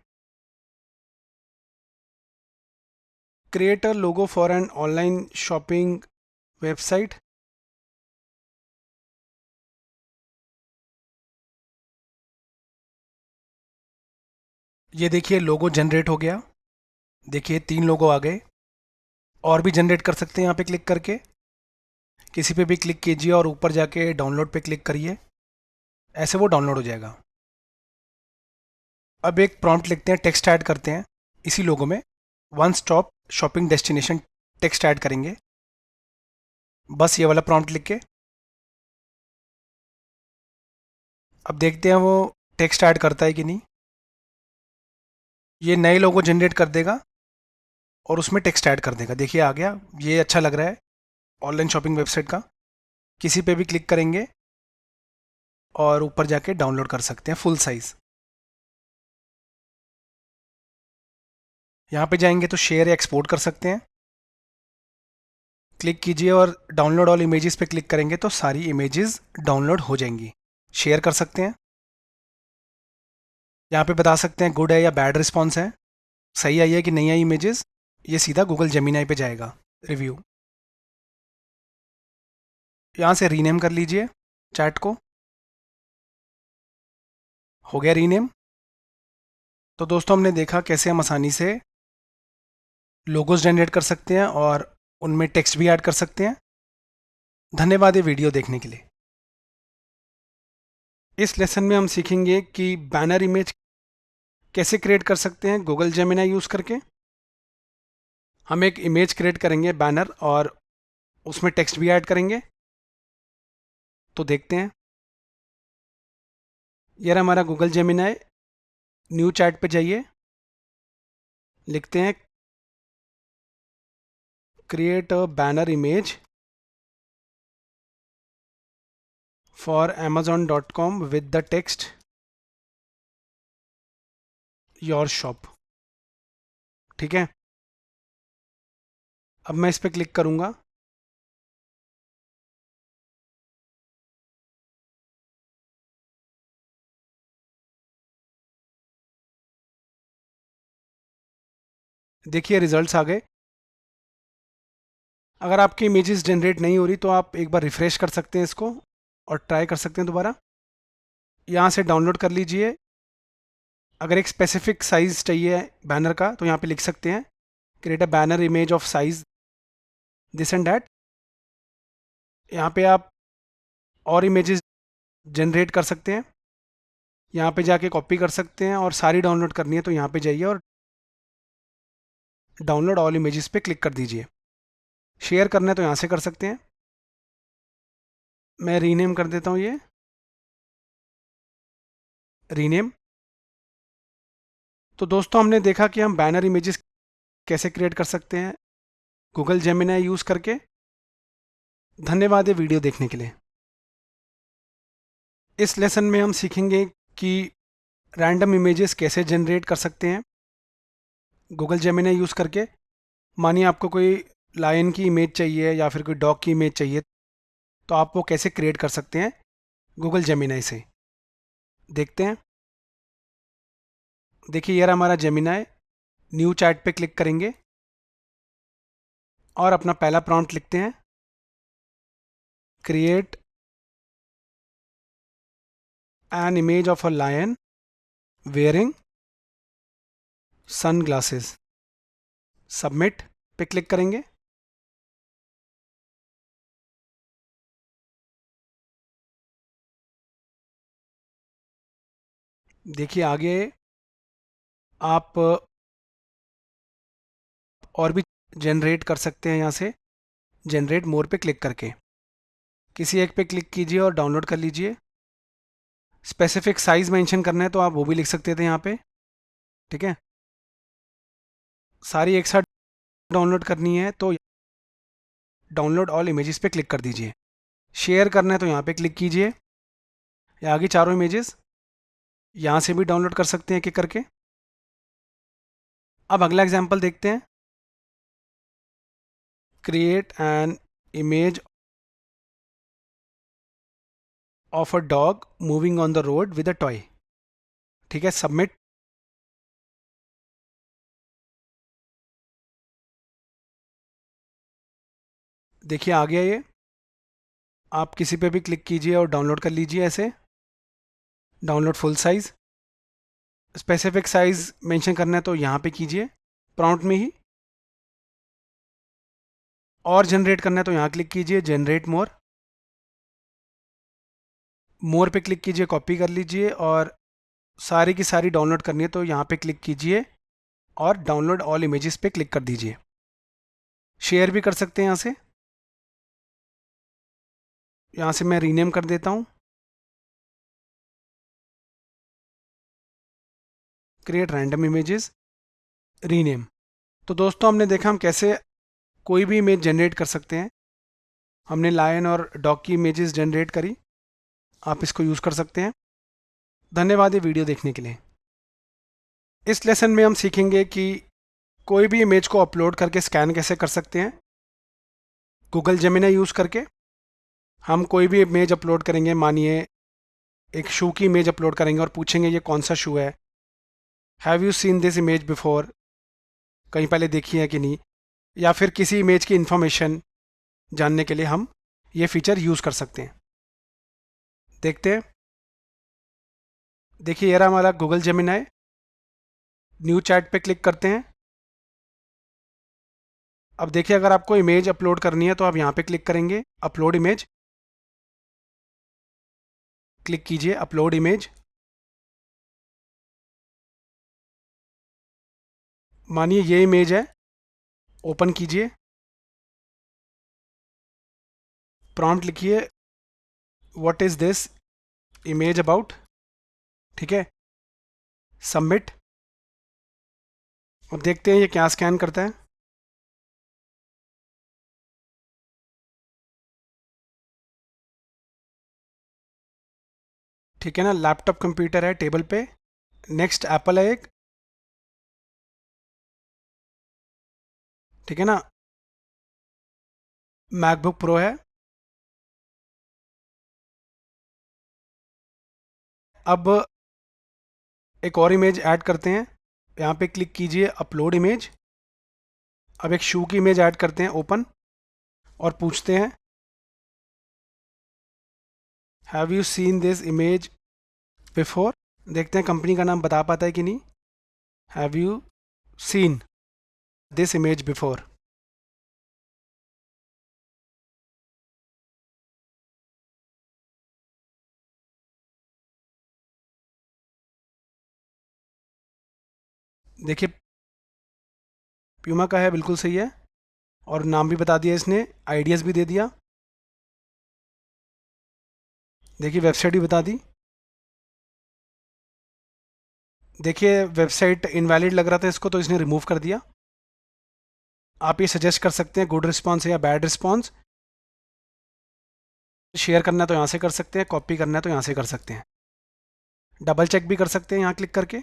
create a logo for an online shopping website. ये देखिए लोगो जनरेट हो गया। देखिए 3 लोगो आ गए। और भी जनरेट कर सकते हैं यहाँ पे क्लिक करके। किसी पे भी क्लिक कीजिए और ऊपर जाके डाउनलोड पे क्लिक करिए, ऐसे वो डाउनलोड हो जाएगा। अब एक प्रॉम्प्ट लिखते हैं, टेक्स्ट ऐड करते हैं इसी लोगो में, one stop shopping destination text add करेंगे। बस ये वाला प्रॉम्प्ट लिख के अब देखते हैं वो टेक्स्ट ऐड करता है कि नहीं। ये नए लोगो जनरेट कर देगा और उसमें टेक्स्ट ऐड कर देगा। देखिए आ गया, ये अच्छा लग रहा है ऑनलाइन शॉपिंग वेबसाइट का। किसी पे भी क्लिक करेंगे और ऊपर जाके डाउनलोड कर सकते हैं फुल साइज़। यहाँ पे जाएंगे तो शेयर या एक्सपोर्ट कर सकते हैं। क्लिक कीजिए और डाउनलोड ऑल इमेजेस पे क्लिक करेंगे तो सारी इमेजेस डाउनलोड हो जाएंगी। शेयर कर सकते हैं। यहाँ पे बता सकते हैं गुड है या बैड रिस्पॉन्स है, सही आई है कि नहीं आई इमेजेस। ये सीधा गूगल जेमिनी पे जाएगा रिव्यू। यहाँ से रीनेम कर लीजिए चैट को। हो गया रीनेम। तो दोस्तों हमने देखा कैसे हम आसानी से लोगोस जनरेट कर सकते हैं और उनमें टेक्स्ट भी ऐड कर सकते हैं। धन्यवाद ये वीडियो देखने के लिए। इस लेसन में हम सीखेंगे कि बैनर इमेज कैसे क्रिएट कर सकते हैं गूगल जेमिनी यूज़ करके। हम एक इमेज क्रिएट करेंगे बैनर और उसमें टेक्स्ट भी ऐड करेंगे। तो देखते हैं। ये रहा हमारा गूगल जेमिनी। न्यू चैट पे जाइए, लिखते हैं create a banner image for amazon.com with the text your shop. ठीक है, अब मैं इस पर क्लिक करूंगा। देखिए रिजल्ट्स आ गए। अगर आपकी इमेजेस जनरेट नहीं हो रही तो आप एक बार रिफ़्रेश कर सकते हैं इसको और ट्राई कर सकते हैं दोबारा। यहाँ से डाउनलोड कर लीजिए। अगर एक स्पेसिफिक साइज़ चाहिए बैनर का तो यहाँ पे लिख सकते हैं create a banner image of size this and that. यहाँ पे आप और इमेजेस जनरेट कर सकते हैं। यहाँ पे जाके कॉपी कर सकते हैं और सारी डाउनलोड करनी है तो यहाँ पे जाइए और डाउनलोड ऑल इमेजेस पे क्लिक कर दीजिए। शेयर करना है तो यहाँ से कर सकते हैं। मैं रीनेम कर देता हूँ ये, रीनेम। तो दोस्तों हमने देखा कि हम बैनर इमेजेस कैसे क्रिएट कर सकते हैं गूगल जेमिनाई यूज़ करके। धन्यवाद ये वीडियो देखने के लिए। इस लेसन में हम सीखेंगे कि रैंडम इमेजेस कैसे जनरेट कर सकते हैं गूगल जेमिनाई यूज़ करके। मानिए आपको कोई लायन की इमेज चाहिए या फिर कोई डॉग की इमेज चाहिए, तो आप वो कैसे क्रिएट कर सकते हैं गूगल जेमिनाई से। देखते हैं। देखिए यार हमारा जेमिनाई, न्यू चैट पे क्लिक करेंगे और अपना पहला प्रॉम्प्ट लिखते हैं, create an image of a lion wearing sun glasses. Submit पे क्लिक करेंगे। देखिए आगे आप और भी जनरेट कर सकते हैं यहाँ से, जनरेट मोर पे क्लिक करके। किसी एक पे क्लिक कीजिए और डाउनलोड कर लीजिए। स्पेसिफिक साइज मेंशन करना है तो आप वो भी लिख सकते थे यहाँ पे, ठीक है। सारी एक साथ डाउनलोड करनी है तो डाउनलोड ऑल इमेजेस पे क्लिक कर दीजिए। शेयर करना है तो यहाँ पे क्लिक कीजिए। या आगे चारों इमेजेस यहाँ से भी डाउनलोड कर सकते हैं एक एक करके। अब अगला एग्जांपल देखते हैं, create an image of a dog moving on the road with a toy. ठीक है, सबमिट। देखिए आ गया ये। आप किसी पे भी क्लिक कीजिए और डाउनलोड कर लीजिए ऐसे, download full size. Specific size mention करना है तो यहाँ पे कीजिए प्रॉम्प्ट में ही, और जनरेट करना है तो यहाँ क्लिक कीजिए जनरेट मोर। मोर पे क्लिक कीजिए, कॉपी कर लीजिए, और सारी की सारी डाउनलोड करनी है तो यहाँ पे क्लिक कीजिए और डाउनलोड ऑल इमेजेस पे क्लिक कर दीजिए। शेयर भी कर सकते हैं यहाँ से। यहाँ से मैं रीनेम कर देता हूँ, क्रिएट रैंडम इमेजेस, रीनेम। तो दोस्तों हमने देखा हम कैसे कोई भी इमेज जनरेट कर सकते हैं। हमने लायन और डॉग की इमेजेस जनरेट करी, आप इसको यूज़ कर सकते हैं। धन्यवाद ये वीडियो देखने के लिए। इस लेसन में हम सीखेंगे कि कोई भी इमेज को अपलोड करके स्कैन कैसे कर सकते हैं गूगल जेमिनी यूज़ करके। हम कोई भी इमेज अपलोड करेंगे, मानिए एक शू की इमेज अपलोड करेंगे और पूछेंगे ये कौन सा शू है, have you seen this image before, कहीं पहले देखी है कि नहीं, या फिर किसी इमेज की इंफॉर्मेशन जानने के लिए हम ये फीचर यूज़ कर सकते हैं। देखते हैं। देखिए ये रहा हमारा गूगल जेमिनी। न्यू चैट पे क्लिक करते हैं। अब देखिए अगर आपको इमेज अपलोड करनी है तो आप यहाँ पे क्लिक करेंगे, अपलोड इमेज, क्लिक कीजिए अपलोड इमेज। मानिए ये इमेज है, ओपन कीजिए, प्रॉम्प्ट लिखिए what is this image about, ठीक है, सबमिट। अब देखते हैं ये क्या स्कैन करता है। ठीक है ना, लैपटॉप कंप्यूटर है टेबल पे, नेक्स्ट एप्पल है एक, ठीक है ना, मैकबुक प्रो है। अब एक और इमेज ऐड करते हैं, यहाँ पे क्लिक कीजिए अपलोड इमेज। अब एक शू की इमेज ऐड करते हैं, ओपन, और पूछते हैं have you seen this image before. देखते हैं कंपनी का नाम बता पाता है कि नहीं। Have you seen this image before. देखिए प्यूमा का है, बिल्कुल सही है, और नाम भी बता दिया इसने, आइडियाज़ भी दे दिया। देखिए वेबसाइट भी बता दी। देखिए वेबसाइट इनवैलिड लग रहा था इसको तो इसने रिमूव कर दिया। आप ये सजेस्ट कर सकते हैं गुड रिस्पॉन्स है या बैड रिस्पॉन्स। शेयर करना है तो यहाँ से कर सकते हैं, कॉपी करना है तो यहाँ से कर सकते हैं, डबल चेक भी कर सकते हैं यहाँ क्लिक करके।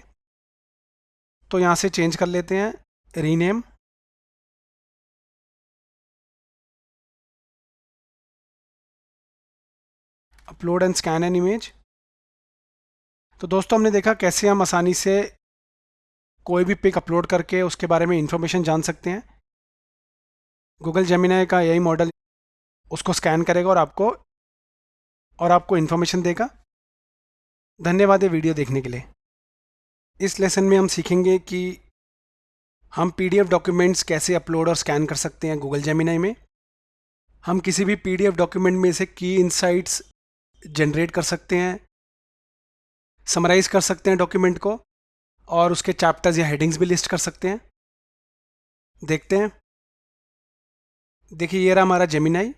तो यहाँ से चेंज कर लेते हैं, rename, upload and scan an image. तो दोस्तों हमने देखा कैसे हम आसानी से कोई भी पिक अपलोड करके उसके बारे में इंफॉर्मेशन जान सकते हैं। गूगल जेमिनाई का एआई मॉडल उसको स्कैन करेगा और आपको इन्फॉर्मेशन देगा। धन्यवाद ये वीडियो देखने के लिए। इस लेसन में हम सीखेंगे कि हम पीडीएफ डॉक्यूमेंट्स कैसे अपलोड और स्कैन कर सकते हैं गूगल जेमिनाई में। हम किसी भी पीडीएफ डॉक्यूमेंट में से की इनसाइट्स जनरेट कर सकते हैं, समराइज कर सकते हैं डॉक्यूमेंट को, और उसके चैप्टर्स या हेडिंग्स भी लिस्ट कर सकते हैं। देखते हैं। देखिए ये रहा हमारा जेमिनाई।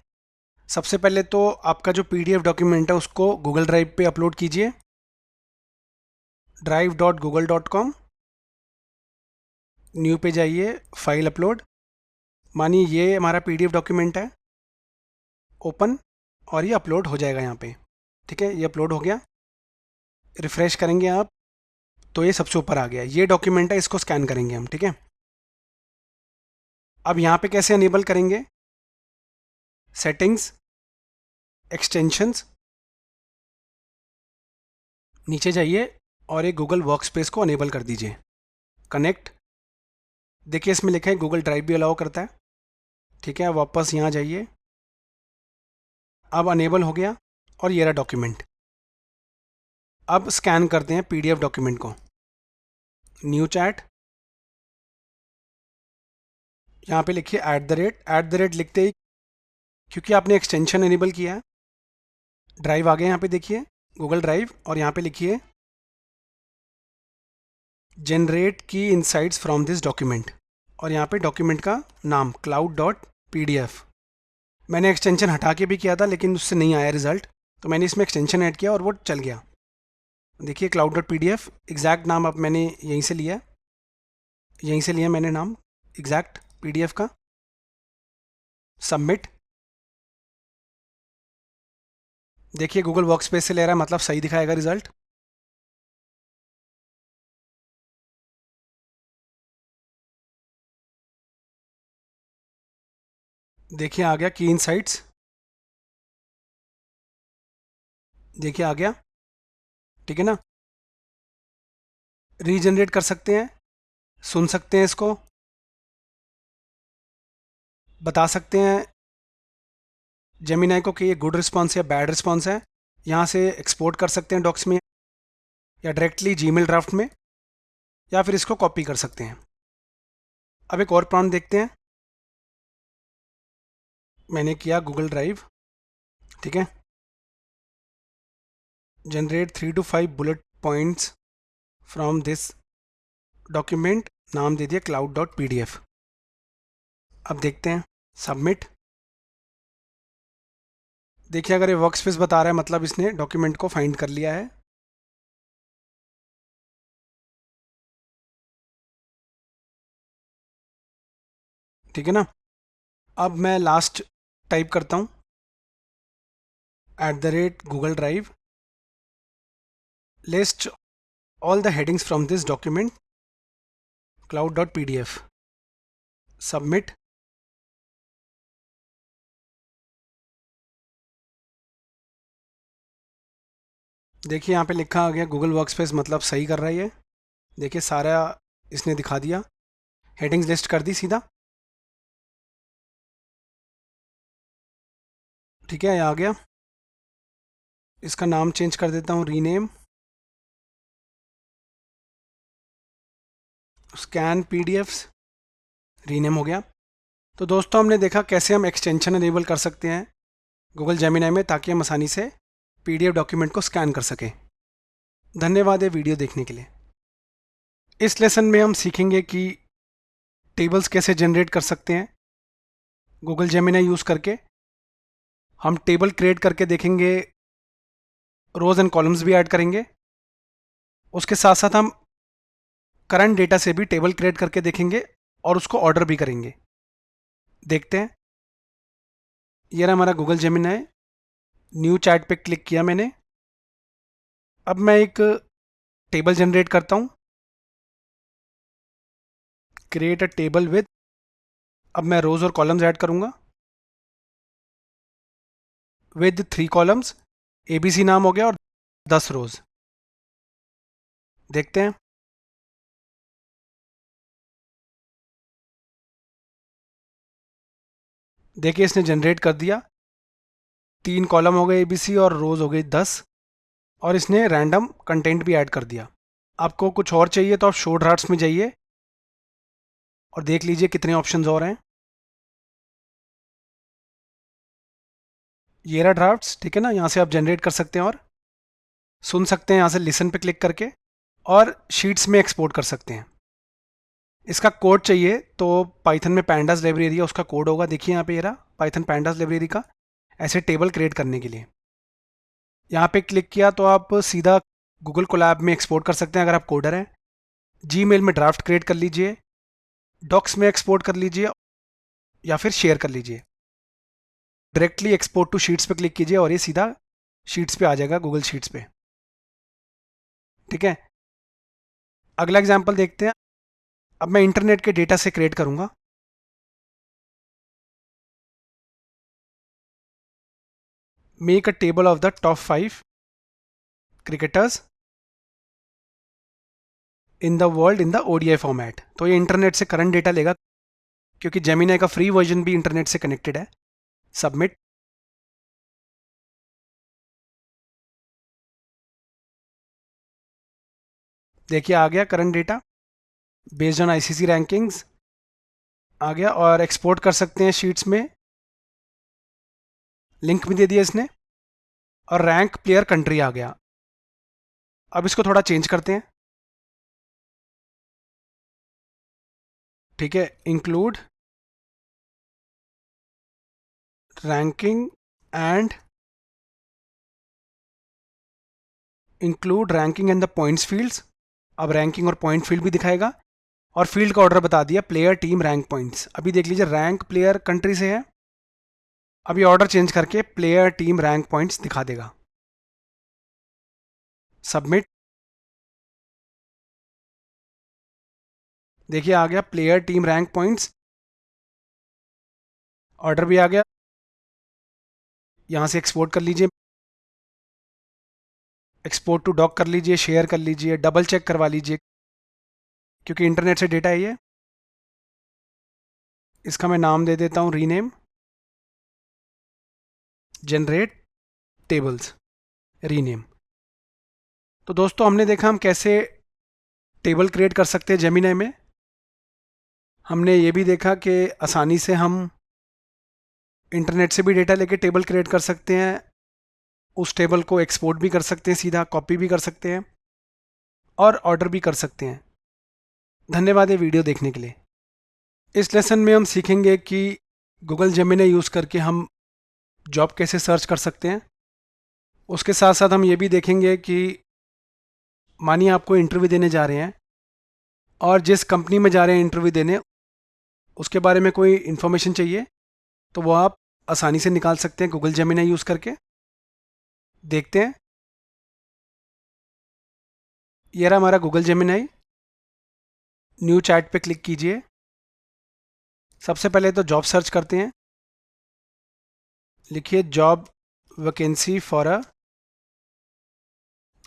सबसे पहले तो आपका जो पीडीएफ डॉक्यूमेंट है उसको गूगल ड्राइव पे अपलोड कीजिए, drive.google.com। न्यू पे जाइए, फाइल अपलोड। मानिए ये हमारा पीडीएफ डॉक्यूमेंट है, ओपन, और ये अपलोड हो जाएगा यहाँ पे। ठीक है, ये अपलोड हो गया। रिफ्रेश करेंगे आप तो ये सबसे ऊपर आ गया। ये डॉक्यूमेंट है, इसको स्कैन करेंगे हम। ठीक है, अब यहाँ पे कैसे अनेबल करेंगे, सेटिंग्स, एक्सटेंशंस, नीचे जाइए और एक गूगल वर्कस्पेस को अनेबल कर दीजिए, कनेक्ट। देखिए इसमें लिखा है गूगल ड्राइव भी अलाउ करता है। ठीक है, वापस यहाँ जाइए, अब अनेबल हो गया और ये रहा डॉक्यूमेंट। अब स्कैन करते हैं पीडीएफ डॉक्यूमेंट को। न्यू चैट, यहाँ पे लिखिए @ लिखते ही, क्योंकि आपने एक्सटेंशन एनेबल किया है, ड्राइव आ गया यहाँ पे देखिए, गूगल ड्राइव, और यहाँ पे लिखिए जनरेट की इनसाइट्स फ्रॉम दिस डॉक्यूमेंट, और यहाँ पे डॉक्यूमेंट का नाम cloud.pdf। मैंने एक्सटेंशन हटा के भी किया था लेकिन उससे नहीं आया रिजल्ट, तो मैंने इसमें एक्सटेंशन ऐड किया और वो चल गया। देखिए cloud.pdf, एग्जैक्ट नाम अब मैंने यहीं से लिया मैंने नाम एग्जैक्ट पीडीएफ का। सबमिट। देखिए गूगल वर्कस्पेस से ले रहा है, मतलब सही दिखाएगा रिजल्ट। देखिए आ गया की इनसाइट्स, देखिए आ गया। ठीक है ना, रीजनरेट कर सकते हैं, सुन सकते हैं इसको, बता सकते हैं जेमिनाई को कि ये गुड रिस्पॉन्स या बैड रिस्पॉन्स है। यहाँ से एक्सपोर्ट कर सकते हैं डॉक्स में, या डायरेक्टली जीमेल ड्राफ्ट में, या फिर इसको कॉपी कर सकते हैं। अब एक और प्रॉम्प्ट देखते हैं। मैंने किया गूगल ड्राइव। ठीक है, generate 3 to 5 bullet points from this document, नाम दे दिया cloud.pdf। अब देखते हैं, सबमिट। देखिए अगर ये वर्कस्पेस बता रहा है मतलब इसने डॉक्यूमेंट को फाइंड कर लिया है। ठीक है ना, अब मैं लास्ट टाइप करता हूँ, @Google Drive, list all the headings from this document, cloud.pdf, submit। देखिए यहाँ पे लिखा आ गया गूगल वर्कस्पेस, मतलब सही कर रहा है ये। देखिए सारा इसने दिखा दिया, हेडिंग्स लिस्ट कर दी सीधा। ठीक है, ये आ गया। इसका नाम चेंज कर देता हूँ, रीनेम, स्कैन पीडीएफ्स, रीनेम हो गया। तो दोस्तों हमने देखा कैसे हम एक्सटेंशन अनेबल कर सकते हैं गूगल जेमिनाई में, ताकि हम आसानी से पीडीएफ डॉक्यूमेंट को स्कैन कर सकें। धन्यवाद ये वीडियो देखने के लिए। इस लेसन में हम सीखेंगे कि टेबल्स कैसे जनरेट कर सकते हैं गूगल जेमिनाई यूज़ करके। हम टेबल क्रिएट करके देखेंगे, रोज़ एंड कॉलम्स भी ऐड करेंगे। उसके साथ साथ हम करंट डेटा से भी टेबल क्रिएट करके देखेंगे और उसको ऑर्डर भी करेंगे। देखते हैं। ये रहा हमारा गूगल जेमिनी। न्यू चैट पे क्लिक किया मैंने। अब मैं एक टेबल जनरेट करता हूँ। क्रिएट अ टेबल विद, अब मैं रोज और कॉलम्स ऐड करूँगा विद 3 कॉलम्स। ABC नाम हो गया और 10 रोज। देखते हैं। देखिए इसने जनरेट कर दिया। 3 कॉलम हो गए ABC और रोज हो गई 10। और इसने रैंडम कंटेंट भी ऐड कर दिया। आपको कुछ और चाहिए तो आप शो ड्राफ्ट्स में जाइए और देख लीजिए कितने ऑप्शंस और हैं। ये रहा ड्राफ्ट्स, ठीक है ना। यहाँ से आप जनरेट कर सकते हैं और सुन सकते हैं यहाँ से लिसन पे क्लिक करके, और शीट्स में एक्सपोर्ट कर सकते हैं। इसका कोड चाहिए तो पाइथन में पैंडास लाइब्रेरी है, उसका कोड होगा। देखिए यहाँ पे ये रहा पाइथन पैंडास लाइब्रेरी का, ऐसे टेबल क्रिएट करने के लिए। यहाँ पे क्लिक किया तो आप सीधा गूगल कोलैब में एक्सपोर्ट कर सकते हैं अगर आप कोडर हैं। जीमेल में ड्राफ्ट क्रिएट कर लीजिए, डॉक्स में एक्सपोर्ट कर लीजिए, या फिर शेयर कर लीजिए। डायरेक्टली एक्सपोर्ट टू शीट्स पे क्लिक कीजिए और ये सीधा शीट्स पे आ जाएगा, गूगल शीट्स पे। ठीक है, अगला एग्जांपल देखते हैं। अब मैं इंटरनेट के डेटा से क्रिएट करूंगा। Make a table of the top 5 cricketers in the world in the ODI format. तो ये इंटरनेट से करंट डेटा लेगा, क्योंकि जेमिनी का फ्री वर्जन भी इंटरनेट से कनेक्टेड है। सबमिट। देखिए आ गया current data based on ICC rankings आ गया, और एक्सपोर्ट कर सकते हैं शीट्स में। लिंक भी दे दिया इसने, और रैंक प्लेयर कंट्री आ गया। अब इसको थोड़ा चेंज करते हैं। ठीक है, include ranking and and the points fields. अब रैंकिंग और पॉइंट फील्ड भी दिखाएगा, और फील्ड का ऑर्डर बता दिया, प्लेयर टीम रैंक पॉइंट्स। अभी देख लीजिए रैंक प्लेयर कंट्री से है। अभी ऑर्डर चेंज करके प्लेयर टीम रैंक पॉइंट्स दिखा देगा। सबमिट। देखिए आ गया player team rank points, order भी आ गया। यहाँ से एक्सपोर्ट कर लीजिए, एक्सपोर्ट टू डॉक कर लीजिए, शेयर कर लीजिए, डबल चेक करवा लीजिए, क्योंकि इंटरनेट से डेटा है ये। इसका मैं नाम दे देता हूँ रीनेम जनरेट टेबल्स रीनेम। तो दोस्तों हमने देखा हम कैसे टेबल क्रिएट कर सकते हैं जेमिनी में। हमने ये भी देखा कि आसानी से हम इंटरनेट से भी डेटा लेके टेबल क्रिएट कर सकते हैं। उस टेबल को एक्सपोर्ट भी कर सकते हैं, सीधा कॉपी भी कर सकते हैं, और ऑर्डर भी कर सकते हैं। धन्यवाद ये वीडियो देखने के लिए। इस लेसन में हम सीखेंगे कि गूगल जेमिनी यूज़ करके हम जॉब कैसे सर्च कर सकते हैं। उसके साथ साथ हम ये भी देखेंगे कि मानिए आपको इंटरव्यू देने जा रहे हैं, और जिस कंपनी में जा रहे हैं इंटरव्यू देने, उसके बारे में कोई इन्फॉर्मेशन चाहिए तो वो आप आसानी से निकाल सकते हैं गूगल जेमिनी यूज़ करके। देखते हैं। ये रहा हमारा गूगल जेमिनी। न्यू चैट पे क्लिक कीजिए। सबसे पहले तो जॉब सर्च करते हैं। लिखिए job vacancy for a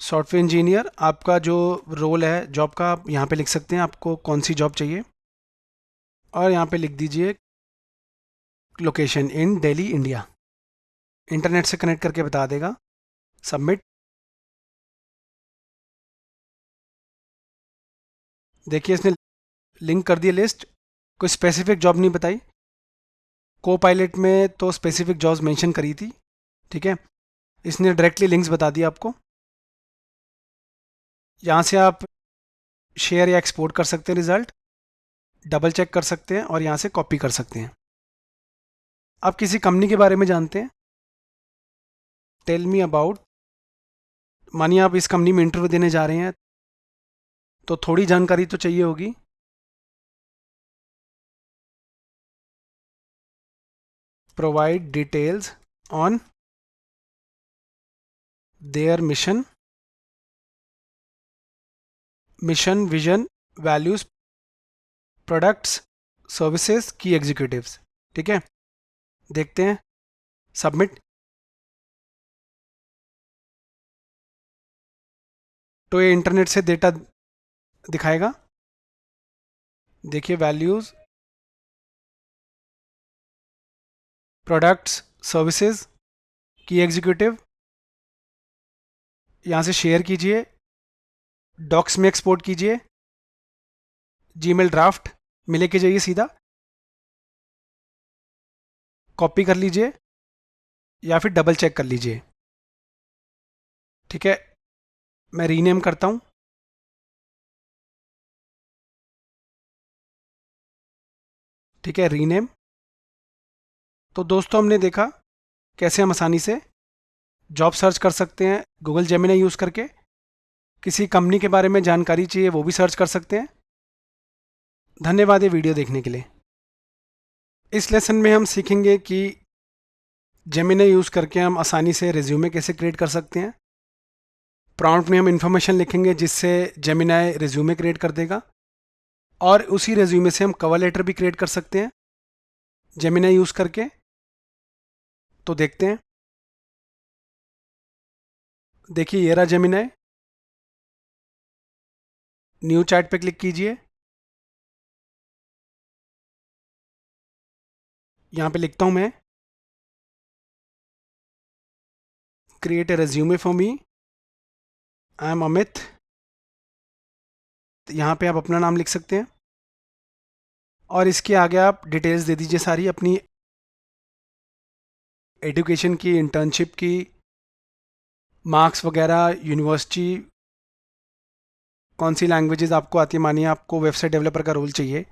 software engineer. आपका जो रोल है जॉब का, आप यहाँ पे लिख सकते हैं आपको कौन सी जॉब चाहिए, और यहाँ पे लिख दीजिए location in Delhi India. Internet से कनेक्ट करके बता देगा। सबमिट। देखिए इसने लिंक कर दिया लिस्ट। कोई स्पेसिफिक जॉब नहीं बताई। को पायलट में तो स्पेसिफिक जॉब्स मेंशन करी थी। ठीक है, इसने डायरेक्टली लिंक्स बता दिया आपको। यहाँ से आप शेयर या एक्सपोर्ट कर सकते हैं रिजल्ट, डबल चेक कर सकते हैं, और यहाँ से कॉपी कर सकते हैं। आप किसी कंपनी के बारे में जानते हैं, टेल मी अबाउट। मानिए आप इस कंपनी में इंटरव्यू देने जा रहे हैं, तो थोड़ी जानकारी तो चाहिए होगी। provide details on their mission, vision, values, products, services, की एग्जीक्यूटिव्स। ठीक है, देखते हैं। सबमिट। तो ये इंटरनेट से डेटा दिखाएगा। देखिए, वैल्यूज, प्रोडक्ट्स, सर्विसेज, की एग्जीक्यूटिव, यहाँ से शेयर कीजिए, डॉक्स में एक्सपोर्ट कीजिए, जीमेल ड्राफ्ट में लेके जाइए, सीधा कॉपी कर लीजिए या फिर डबल चेक कर लीजिए। ठीक है, मैं रीनेम करता हूँ। ठीक है, रीनेम। तो दोस्तों, हमने देखा कैसे हम आसानी से जॉब सर्च कर सकते हैं गूगल जेमिनी यूज़ करके। किसी कंपनी के बारे में जानकारी चाहिए, वो भी सर्च कर सकते हैं। धन्यवाद ये वीडियो देखने के लिए। इस लेसन में हम सीखेंगे कि जेमिनी यूज़ करके हम आसानी से रिज्यूमे कैसे क्रिएट कर सकते हैं। प्रॉम्प्ट में हम इंफॉर्मेशन लिखेंगे जिससे जेमिनी रिज्यूमे क्रिएट कर देगा, और उसी रिज्यूमे से हम कवर लेटर भी क्रिएट कर सकते हैं जेमिनी यूज़ करके। तो देखते हैं। देखिए, ये रहा जेमिनी। न्यू चैट पे क्लिक कीजिए। यहाँ पे लिखता हूँ मैं, create a resume for me, I am Amit. यहाँ पे आप अपना नाम लिख सकते हैं और इसके आगे आप डिटेल्स दे दीजिए सारी अपनी, एजुकेशन की, इंटर्नशिप की, मार्क्स वगैरह, यूनिवर्सिटी, कौन सी लैंग्वेजेस आपको आती है। मानिए आपको वेबसाइट डेवलपर का रोल चाहिए।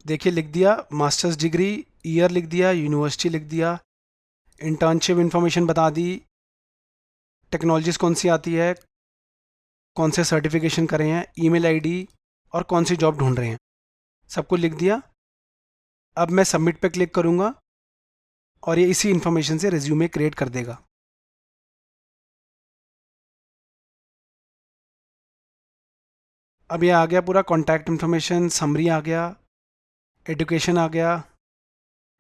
देखिए, लिख दिया मास्टर्स डिग्री, ईयर लिख दिया, यूनिवर्सिटी लिख दिया, इंटर्नशिप इन्फॉर्मेशन बता दी, टेक्नोलॉजीज़ कौन सी आती है, कौन से सर्टिफिकेशन करे हैं, ईमेल आईडी और कौन सी जॉब ढूंढ रहे हैं, सब कुछ लिख दिया। अब मैं सबमिट पे क्लिक करूँगा और ये इसी इन्फॉर्मेशन से रिज्यूमे क्रिएट कर देगा। अब ये आ गया पूरा, कॉन्टैक्ट इन्फॉर्मेशन, समरी आ गया, एजुकेशन आ गया,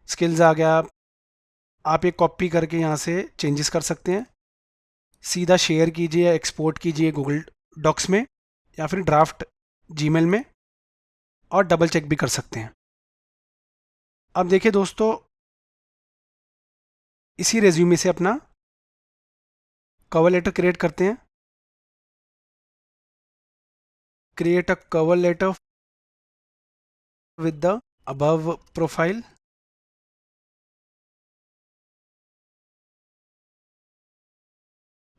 स्किल्स आ गया। आप ये कॉपी करके यहाँ से चेंजेस कर सकते हैं। सीधा शेयर कीजिए, एक्सपोर्ट कीजिए गूगल डॉक्स में या फिर ड्राफ्ट जीमेल में, और डबल चेक भी कर सकते हैं। अब देखिए दोस्तों, इसी रेज्यूमे से अपना कवर लेटर क्रिएट करते हैं। Create a cover letter with the above profile.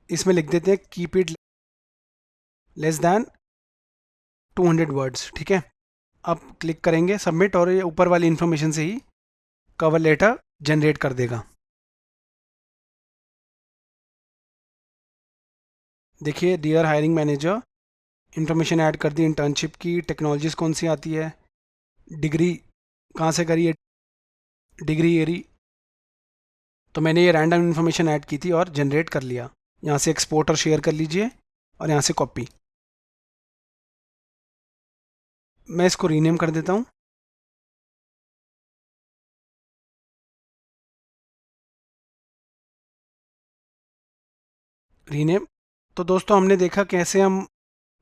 इसमें लिख देते हैं keep it less than 200 words. ठीक है, अब क्लिक करेंगे सबमिट, और ये ऊपर वाली इन्फॉर्मेशन से ही कवर लेटर जनरेट कर देगा। देखिए, dear hiring manager, information add कर दी, इंटर्नशिप की, टेक्नोलॉजीज़ कौन सी आती है, डिग्री कहाँ से करी है, डिग्री एरी। तो मैंने ये रैंडम इन्फॉर्मेशन ऐड की थी और जनरेट कर लिया। यहाँ से एक्सपोर्ट और शेयर कर लीजिए और यहाँ से कॉपी। मैं इसको रीनेम कर देता हूँ। रीनेम। तो दोस्तों, हमने देखा कैसे हम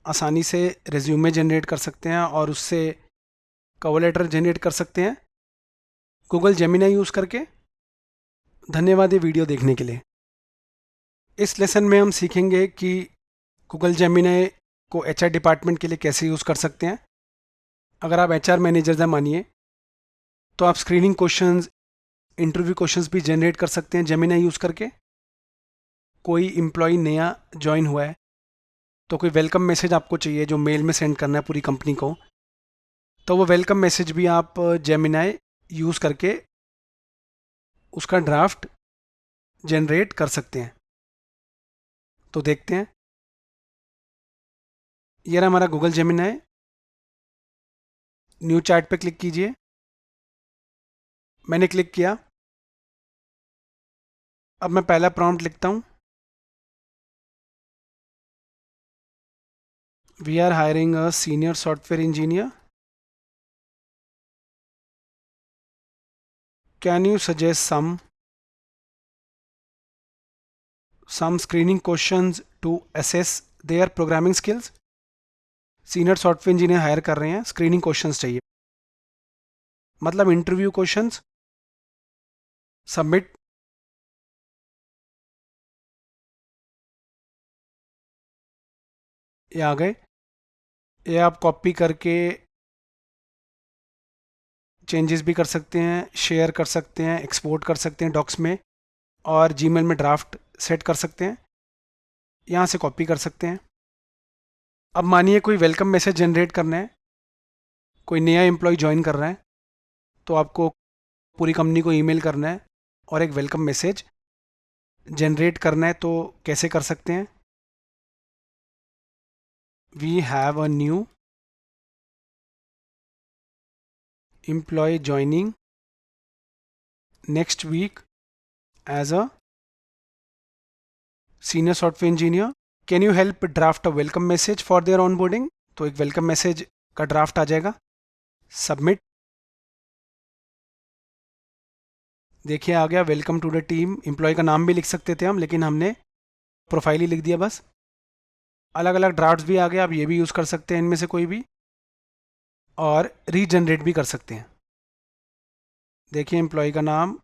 आसानी से रिज्यूमे जनरेट कर सकते हैं और उससे कवर लेटर जनरेट कर सकते हैं गूगल जेमिनी यूज़ करके। धन्यवाद ये वीडियो देखने के लिए। इस लेसन में हम सीखेंगे कि गूगल जेमिनी को एचआर डिपार्टमेंट के लिए कैसे यूज़ कर सकते हैं। अगर आप एचआर मैनेजर हैं मानिए, तो आप स्क्रीनिंग क्वेश्चंस, इंटरव्यू क्वेश्चंस भी जनरेट कर सकते हैं जेमिनी यूज़ करके। कोई एम्प्लॉय नया ज्वाइन हुआ है तो कोई वेलकम मैसेज आपको चाहिए जो मेल में सेंड करना है पूरी कंपनी को, तो वो वेलकम मैसेज भी आप जेमिनी यूज़ करके उसका ड्राफ्ट जनरेट कर सकते हैं। तो देखते हैं। ये रहा हमारा गूगल जेमिनी। न्यू चैट पे क्लिक कीजिए। मैंने क्लिक किया। अब मैं पहला प्रॉम्प्ट लिखता हूँ। We are hiring a senior software engineer, can you suggest some screening questions to assess their programming skills। Senior software engineer hire कर रहे हैं, स्क्रीनिंग क्वेश्चंस चाहिए, मतलब इंटरव्यू क्वेश्चंस। सबमिट। ये आ गए। ये आप कॉपी करके चेंजेस भी कर सकते हैं, शेयर कर सकते हैं, एक्सपोर्ट कर सकते हैं डॉक्स में, और जीमेल में ड्राफ्ट सेट कर सकते हैं। यहाँ से कॉपी कर सकते हैं। अब मानिए कोई वेलकम मैसेज जनरेट करना है, कोई नया एम्प्लॉय ज्वाइन कर रहा है, तो आपको पूरी कंपनी को ईमेल करना है और एक वेलकम मैसेज जनरेट करना है। तो कैसे कर सकते हैं? We have a new employee joining next week as a senior software engineer, can you help draft a welcome message for their onboarding. तो एक वेलकम मैसेज का ड्राफ्ट आ जाएगा। सबमिट। देखिए आ गया, welcome to the team. Employee का नाम भी लिख सकते थे हम, लेकिन हमने प्रोफाइल ही लिख दिया बस। अलग अलग ड्राफ्ट्स भी आ गए, आप ये भी यूज़ कर सकते हैं इनमें से कोई भी, और रीजनरेट भी कर सकते हैं। देखिए एम्प्लॉय का नाम,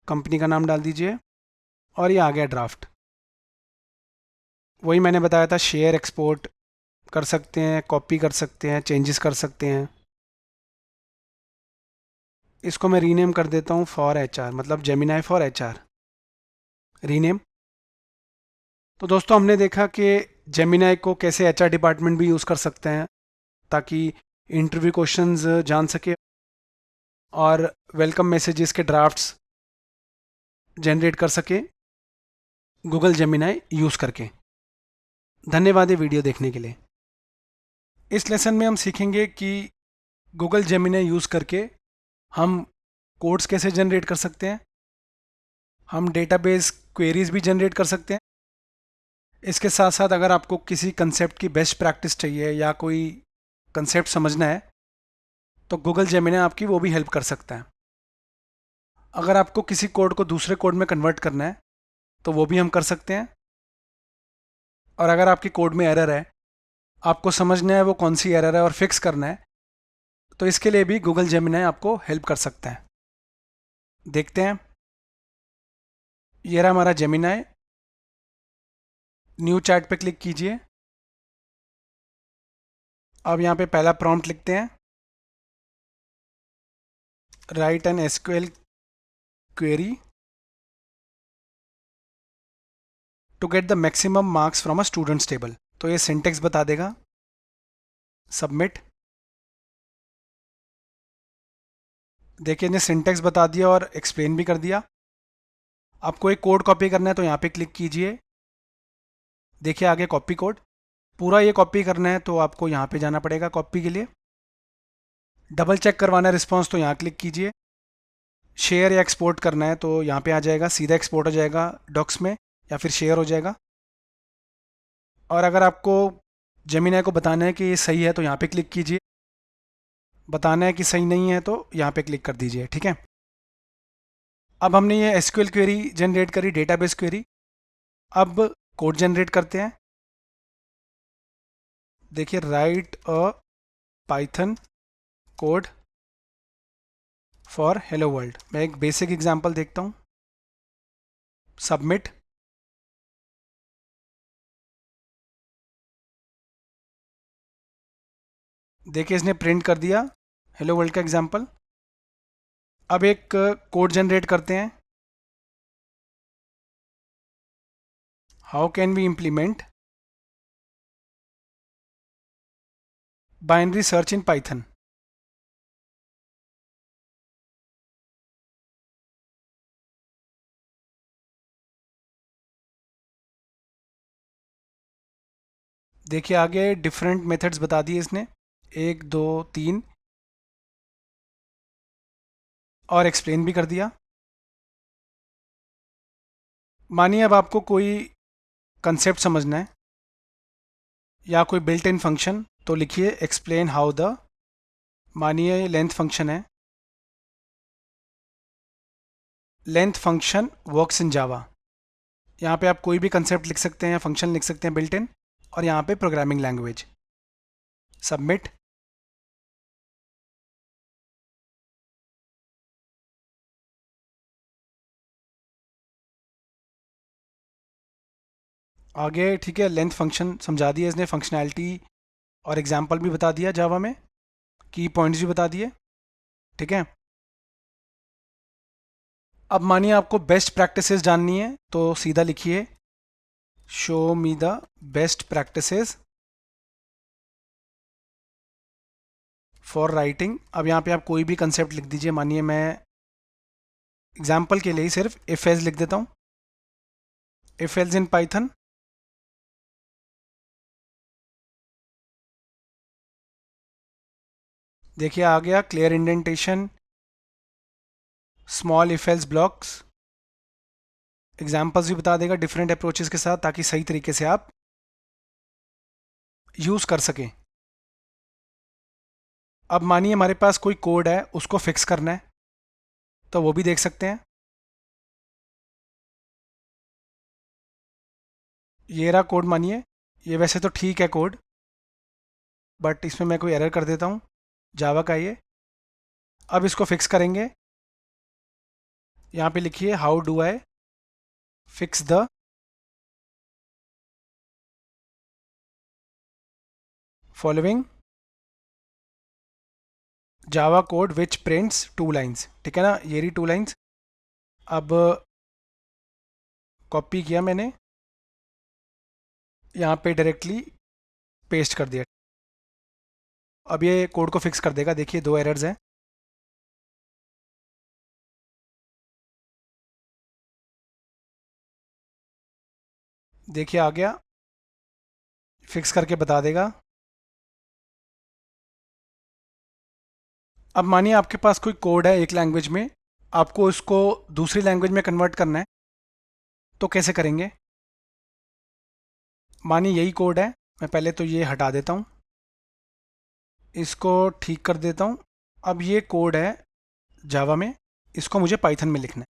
कंपनी का नाम डाल दीजिए, और ये आ गया ड्राफ्ट। वही मैंने बताया था, शेयर एक्सपोर्ट कर सकते हैं, कॉपी कर सकते हैं, चेंजेस कर सकते हैं। इसको मैं रीनेम कर देता हूँ फॉर एचआर, मतलब जेमिनाई फॉर एचआर। रीनेम। तो दोस्तों हमने देखा कि जेमिनाई को कैसे एचआर डिपार्टमेंट भी यूज़ कर सकते हैं, ताकि इंटरव्यू क्वेश्चंस जान सके और वेलकम मैसेजेस के ड्राफ्ट्स जनरेट कर सके गूगल जेमिनाई यूज़ करके। धन्यवाद ये वीडियो देखने के लिए। इस लेसन में हम सीखेंगे कि गूगल जेमिनाई यूज़ करके हम कोड्स कैसे जनरेट कर सकते हैं, हम डेटाबेस क्वेरीज भी जनरेट कर सकते हैं। इसके साथ साथ अगर आपको किसी कंसेप्ट की बेस्ट प्रैक्टिस चाहिए या कोई कंसेप्ट समझना है, तो गूगल जेमिनी आपकी वो भी हेल्प कर सकता है। अगर आपको किसी कोड को दूसरे कोड में कन्वर्ट करना है, तो वो भी हम कर सकते हैं। और अगर आपकी कोड में एरर है, आपको समझना है वो कौन सी एरर है और फिक्स करना है, तो इसके लिए भी गूगल जेमिनी आपको हेल्प कर सकता है। देखते हैं। ये रहा हमारा जेमिनी। न्यू चैट पे क्लिक कीजिए। अब यहाँ पे पहला प्रॉम्प्ट लिखते हैं, write an SQL query to get the maximum marks from a students table. तो ये सिंटेक्स बता देगा। सबमिट। देखिए ने सिंटेक्स बता दिया और एक्सप्लेन भी कर दिया। आपको एक कोड कॉपी करना है, तो यहाँ पे क्लिक कीजिए। देखिए आगे कॉपी कोड। पूरा ये कॉपी करना है तो आपको यहाँ पे जाना पड़ेगा कॉपी के लिए। डबल चेक करवाना है रिस्पॉन्स, तो यहाँ क्लिक कीजिए। शेयर या एक्सपोर्ट करना है तो यहाँ पे आ जाएगा, सीधा एक्सपोर्ट हो जाएगा डॉक्स में, या फिर शेयर हो जाएगा। और अगर आपको जेमिनी को बताना है कि ये सही है, तो यहाँ पे क्लिक कीजिए। बताना है कि सही नहीं है, तो यहाँ पे क्लिक कर दीजिए। ठीक है। अब हमने ये एसक्यूएल क्वेरी जनरेट करी, डेटाबेस क्वेरी। अब कोड जनरेट करते हैं। देखिए right a Python code for hello world. मैं एक बेसिक एग्जांपल देखता हूँ। सबमिट। देखिए इसने प्रिंट कर दिया हेलो वर्ल्ड का एग्जांपल। अब एक कोड जनरेट करते हैं। How can we implement binary search in Python. देखिए आगे डिफरेंट मेथड्स बता दिए इसने, 1 2 3। और एक्सप्लेन भी कर दिया। मानिए अब आपको कोई कंसेप्ट समझना है या कोई बिल्ट इन फंक्शन, तो लिखिए एक्सप्लेन हाउ द, मानिए लेंथ फंक्शन है, लेंथ फंक्शन वर्क्स इन जावा। यहाँ पे आप कोई भी कंसेप्ट लिख सकते हैं या फंक्शन लिख सकते हैं बिल्ट इन, और यहाँ पे प्रोग्रामिंग लैंग्वेज, सबमिट। आगे ठीक है, लेंथ फंक्शन समझा दिया इसने, फंक्शनैलिटी और एग्जाम्पल भी बता दिया जावा में, की पॉइंट्स भी बता दिए। ठीक है, अब मानिए आपको बेस्ट प्रैक्टिसेस जाननी है, तो सीधा लिखिए show me the best practices for writing. अब यहाँ पे आप कोई भी कंसेप्ट लिख दीजिए, मानिए मैं एग्जाम्पल के लिए ही सिर्फ इफ एल्स लिख देता हूँ, इफ एल्स इन पाइथन। देखिए आ गया clear indentation, small if else blocks, examples भी बता देगा डिफरेंट अप्रोचेस के साथ, ताकि सही तरीके से आप यूज़ कर सकें। अब मानिए हमारे पास कोई कोड है, उसको फिक्स करना है, तो वो भी देख सकते हैं। ये रहा कोड, मानिए ये वैसे तो ठीक है कोड, बट इसमें मैं कोई एरर कर देता हूँ, जावा का ये। अब इसको फिक्स करेंगे, यहाँ पे लिखिए how do I fix the following Java code which prints two lines. ठीक है ना, ये रही टू लाइन्स। अब कॉपी किया मैंने, यहाँ पे डायरेक्टली पेस्ट कर दिया। अब ये कोड को फिक्स कर देगा, देखिए दो एरर्स हैं। देखिए आ गया, फिक्स करके बता देगा। अब मानिए आपके पास कोई कोड है एक लैंग्वेज में, आपको इसको दूसरी लैंग्वेज में कन्वर्ट करना है, तो कैसे करेंगे। मानिए यही कोड है, मैं पहले तो ये हटा देता हूँ, इसको ठीक कर देता हूँ। अब ये कोड है जावा में, इसको मुझे पाइथन में लिखना है,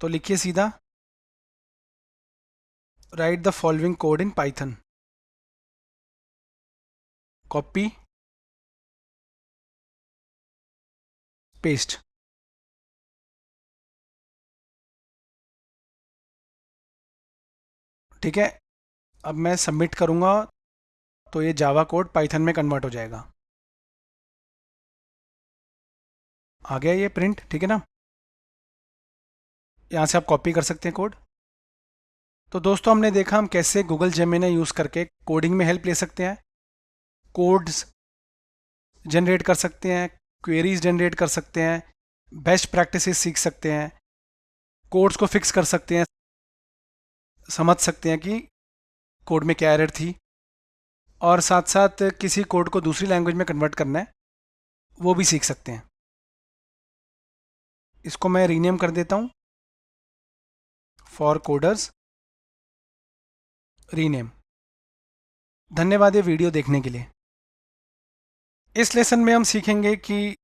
तो लिखिए सीधा right the following code in Python, copy paste. ठीक है, अब मैं सबमिट करूँगा, तो ये जावा कोड पाइथन में कन्वर्ट हो जाएगा। आ गया ये प्रिंट, ठीक है ना। यहाँ से आप कॉपी कर सकते हैं कोड। तो दोस्तों हमने देखा हम कैसे गूगल जेमिनी यूज़ करके कोडिंग में हेल्प ले सकते हैं, कोड्स जनरेट कर सकते हैं, क्वेरीज जनरेट कर सकते हैं, बेस्ट प्रैक्टिसेस सीख सकते हैं, कोड्स को फिक्स कर सकते हैं, समझ सकते हैं कि कोड में क्या एरर थी, और साथ साथ किसी कोड को दूसरी लैंग्वेज में कन्वर्ट करना है वो भी सीख सकते हैं। इसको मैं रीनेम कर देता हूँ, फॉर कोडर्स रीनेम। धन्यवाद ये वीडियो देखने के लिए। इस लेसन में हम सीखेंगे कि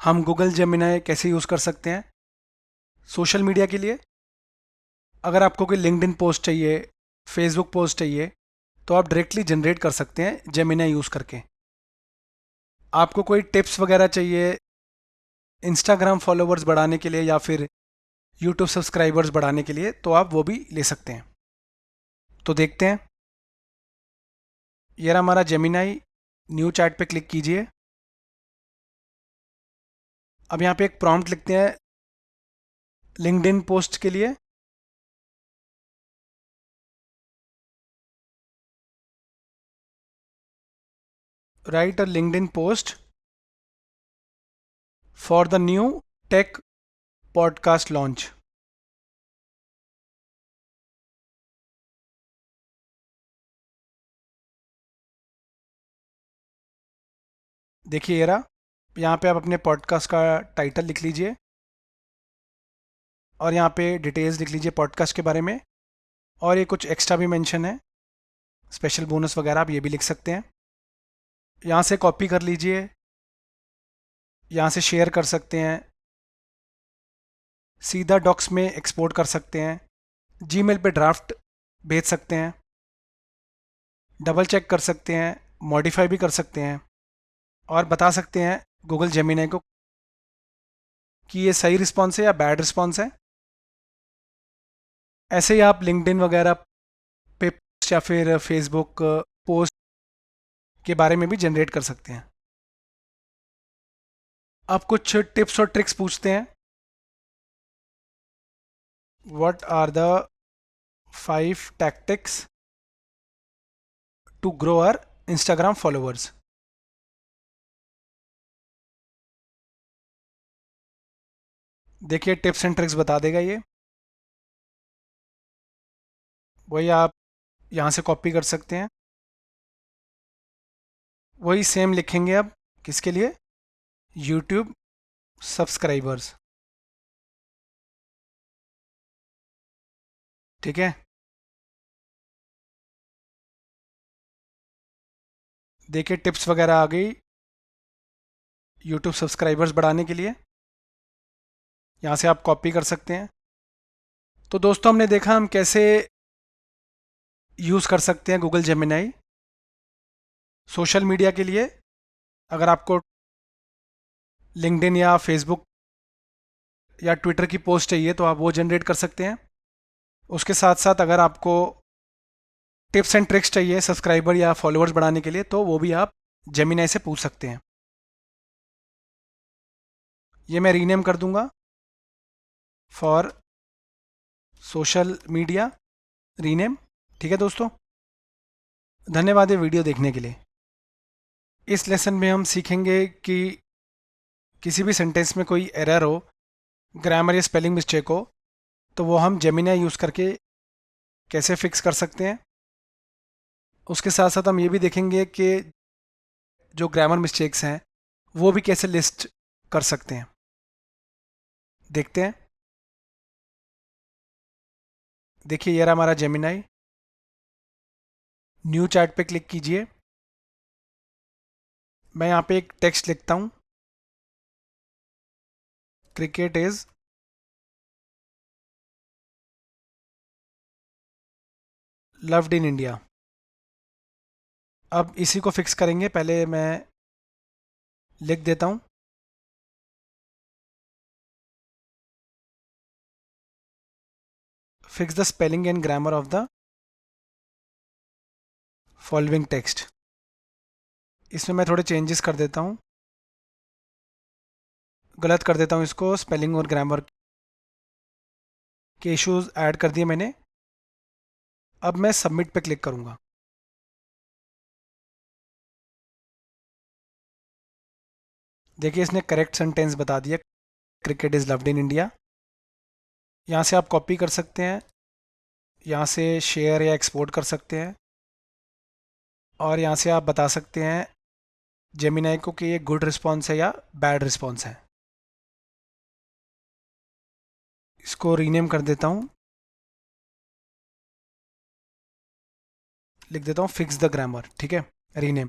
हम गूगल जेमिनी कैसे यूज़ कर सकते हैं सोशल मीडिया के लिए। अगर आपको कोई लिंक्डइन पोस्ट चाहिए, फेसबुक पोस्ट चाहिए, तो आप डायरेक्टली जनरेट कर सकते हैं जेमिनी यूज़ करके। आपको कोई टिप्स वगैरह चाहिए इंस्टाग्राम फॉलोवर्स बढ़ाने के लिए या फिर यूट्यूब सब्सक्राइबर्स बढ़ाने के लिए, तो आप वो भी ले सकते हैं। तो देखते हैं, ये रहा हमारा जेमिनी, न्यू चैट पे क्लिक कीजिए। अब यहाँ पे एक प्रॉम्प्ट लिखते हैं लिंक्डइन पोस्ट के लिए। Right a LinkedIn post for the new take podcast launch. देखिए ये रहा, यहाँ पे आप अपने पॉडकास्ट का टाइटल लिख लीजिए और यहाँ पे डिटेल्स लिख लीजिए पॉडकास्ट के बारे में, और ये कुछ एक्स्ट्रा भी मेंशन है, स्पेशल बोनस वगैरह आप ये भी लिख सकते हैं। यहाँ से कॉपी कर लीजिए, यहाँ से शेयर कर सकते हैं, सीधा डॉक्स में एक्सपोर्ट कर सकते हैं, जीमेल पे ड्राफ्ट भेज सकते हैं, डबल चेक कर सकते हैं, मॉडिफाई भी कर सकते हैं, और बता सकते हैं गूगल जेमिनी को कि ये सही रिस्पॉन्स है या बैड रिस्पॉन्स है। ऐसे ही आप लिंक्डइन वगैरह पे पोस्ट या फिर फेसबुक पोस्ट के बारे में भी जनरेट कर सकते हैं। आप कुछ टिप्स और ट्रिक्स पूछते हैं, what are the 5 tactics to grow our Instagram followers. देखिए टिप्स एंड ट्रिक्स बता देगा ये, वही आप यहाँ से कॉपी कर सकते हैं। वही सेम लिखेंगे अब, किसके लिए, यूट्यूब सब्सक्राइबर्स। ठीक है, देखिए टिप्स वगैरह आ गई यूट्यूब सब्सक्राइबर्स बढ़ाने के लिए, यहाँ से आप कॉपी कर सकते हैं। तो दोस्तों हमने देखा हम कैसे यूज़ कर सकते हैं गूगल जेमिनाई सोशल मीडिया के लिए। अगर आपको लिंक्डइन या फेसबुक या ट्विटर की पोस्ट चाहिए तो आप वो जनरेट कर सकते हैं। उसके साथ साथ अगर आपको टिप्स एंड ट्रिक्स चाहिए सब्सक्राइबर या फॉलोअर्स बढ़ाने के लिए तो वो भी आप जेमिनाई से पूछ सकते हैं। ये मैं रीनेम कर दूंगा फॉर सोशल मीडिया, रीनेम। ठीक है दोस्तों, धन्यवाद ये वीडियो देखने के लिए। इस लेसन में हम सीखेंगे कि किसी भी सेंटेंस में कोई एरर हो, ग्रामर या स्पेलिंग मिस्टेक हो, तो वो हम जेमिनी यूज़ करके कैसे फिक्स कर सकते हैं। उसके साथ साथ हम ये भी देखेंगे कि जो ग्रामर मिस्टेक्स हैं वो भी कैसे लिस्ट कर सकते हैं। देखते हैं। देखिए ये रहा हमारा जेमिनी। न्यू चैट पे क्लिक कीजिए। मैं यहाँ पे एक टेक्स्ट लिखता हूँ, cricket is loved in India. अब इसी को फिक्स करेंगे, पहले मैं लिख देता हूँ, fix the spelling and grammar of the following text. इसमें मैं थोड़े चेंजेस कर देता हूँ, गलत कर देता हूँ इसको, स्पेलिंग और ग्रामर के इश्यूज ऐड कर दिए मैंने। अब मैं सबमिट पे क्लिक करूँगा। देखिए इसने करेक्ट सेंटेंस बता दिया, cricket is loved in India. यहाँ से आप कॉपी कर सकते हैं, यहाँ से शेयर या एक्सपोर्ट कर सकते हैं, और यहाँ से आप बता सकते हैं जेमिनी को कि ये गुड रिस्पॉन्स है या बैड रिस्पॉन्स है। इसको रीनेम कर देता हूँ, लिख देता हूँ फिक्स द ग्रामर। ठीक है, रीनेम।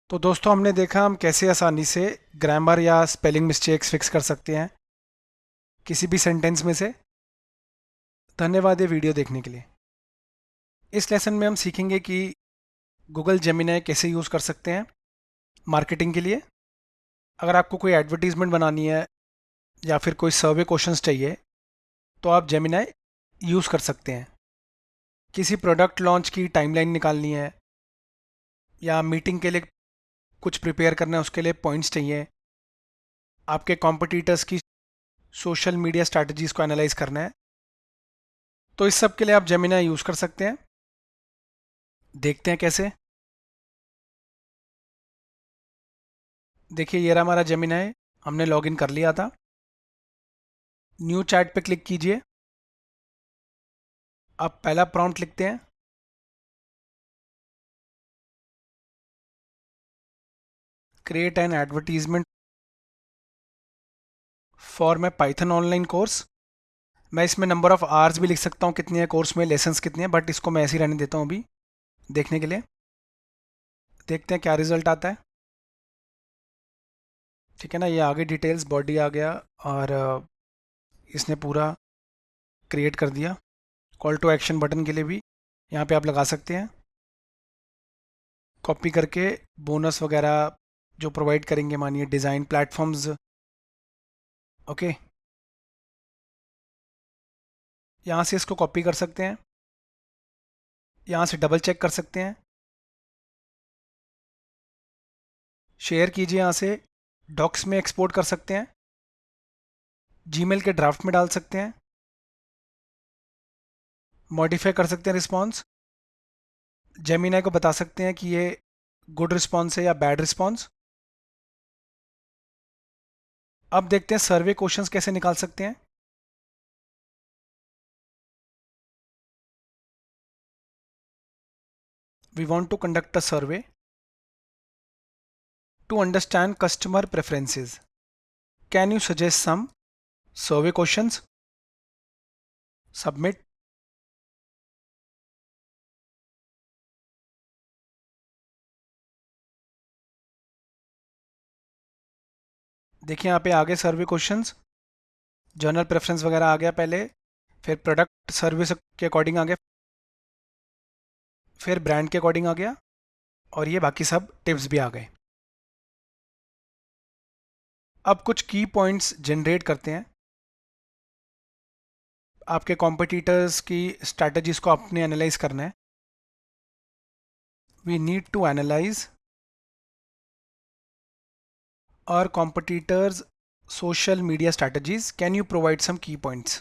तो दोस्तों हमने देखा हम कैसे आसानी से ग्रामर या स्पेलिंग मिस्टेक्स फिक्स कर सकते हैं किसी भी सेंटेंस में से। धन्यवाद ये वीडियो देखने के लिए। इस लेसन में हम सीखेंगे कि गूगल जेमिनी कैसे यूज़ कर सकते हैं मार्केटिंग के लिए। अगर आपको कोई एडवर्टीज़मेंट बनानी है या फिर कोई सर्वे क्वेश्चंस चाहिए तो आप जेमिनी यूज़ कर सकते हैं। किसी प्रोडक्ट लॉन्च की टाइमलाइन निकालनी है या मीटिंग के लिए कुछ प्रिपेयर करना है, उसके लिए पॉइंट्स चाहिए, आपके कॉम्पिटिटर्स की सोशल मीडिया स्ट्रैटेजीज़ को एनालाइज करना है, तो इस सब के लिए आप जेमिनी यूज़ कर सकते हैं। देखते हैं कैसे। देखिए ये रहा हमारा जेमिनी, हमने लॉगिन कर लिया था। न्यू चैट पे क्लिक कीजिए। आप पहला प्रॉम्प्ट लिखते हैं, create N advertisement for my Python online course. मैं इसमें नंबर ऑफ आवर्स भी लिख सकता हूँ कितने हैं कोर्स में, लेसन्स कितने हैं, बट इसको मैं ऐसे ही रहने देता हूँ अभी देखने के लिए। देखते हैं क्या रिजल्ट आता है। ठीक है ना, ये आगे डिटेल्स, बॉडी आ गया और इसने पूरा क्रिएट कर दिया। कॉल टू एक्शन बटन के लिए भी यहाँ पे आप लगा सकते हैं, कॉपी करके बोनस वगैरह जो प्रोवाइड करेंगे, मानिए डिज़ाइन प्लेटफॉर्म्स। ओके, यहाँ से इसको कॉपी कर सकते हैं, यहाँ से डबल चेक कर सकते हैं, शेयर कीजिए, यहाँ से डॉक्स में एक्सपोर्ट कर सकते हैं, जीमेल के ड्राफ्ट में डाल सकते हैं, मॉडिफाई कर सकते हैं रिस्पॉन्स, जेमिनाई को बता सकते हैं कि ये गुड रिस्पॉन्स है या बैड रिस्पॉन्स। अब देखते हैं सर्वे क्वेश्चंस कैसे निकाल सकते हैं। We want to conduct a survey to understand customer preferences. Can you suggest some survey questions? Submit. देखिए यहाँ पे आगे सर्वे क्वेश्चंस, जर्नल प्रेफरेंस वगैरह आ गया पहले, फिर प्रोडक्ट सर्विस के अकॉर्डिंग आ गया, फिर ब्रांड के अकॉर्डिंग आ गया, और ये बाकी सब टिप्स भी आ गए। अब कुछ की पॉइंट्स जनरेट करते हैं। आपके कॉम्पिटिटर्स की स्ट्रैटेजीज को आपने एनालाइज करना है। We need to analyse our competitors social media strategies. Can you provide some key points?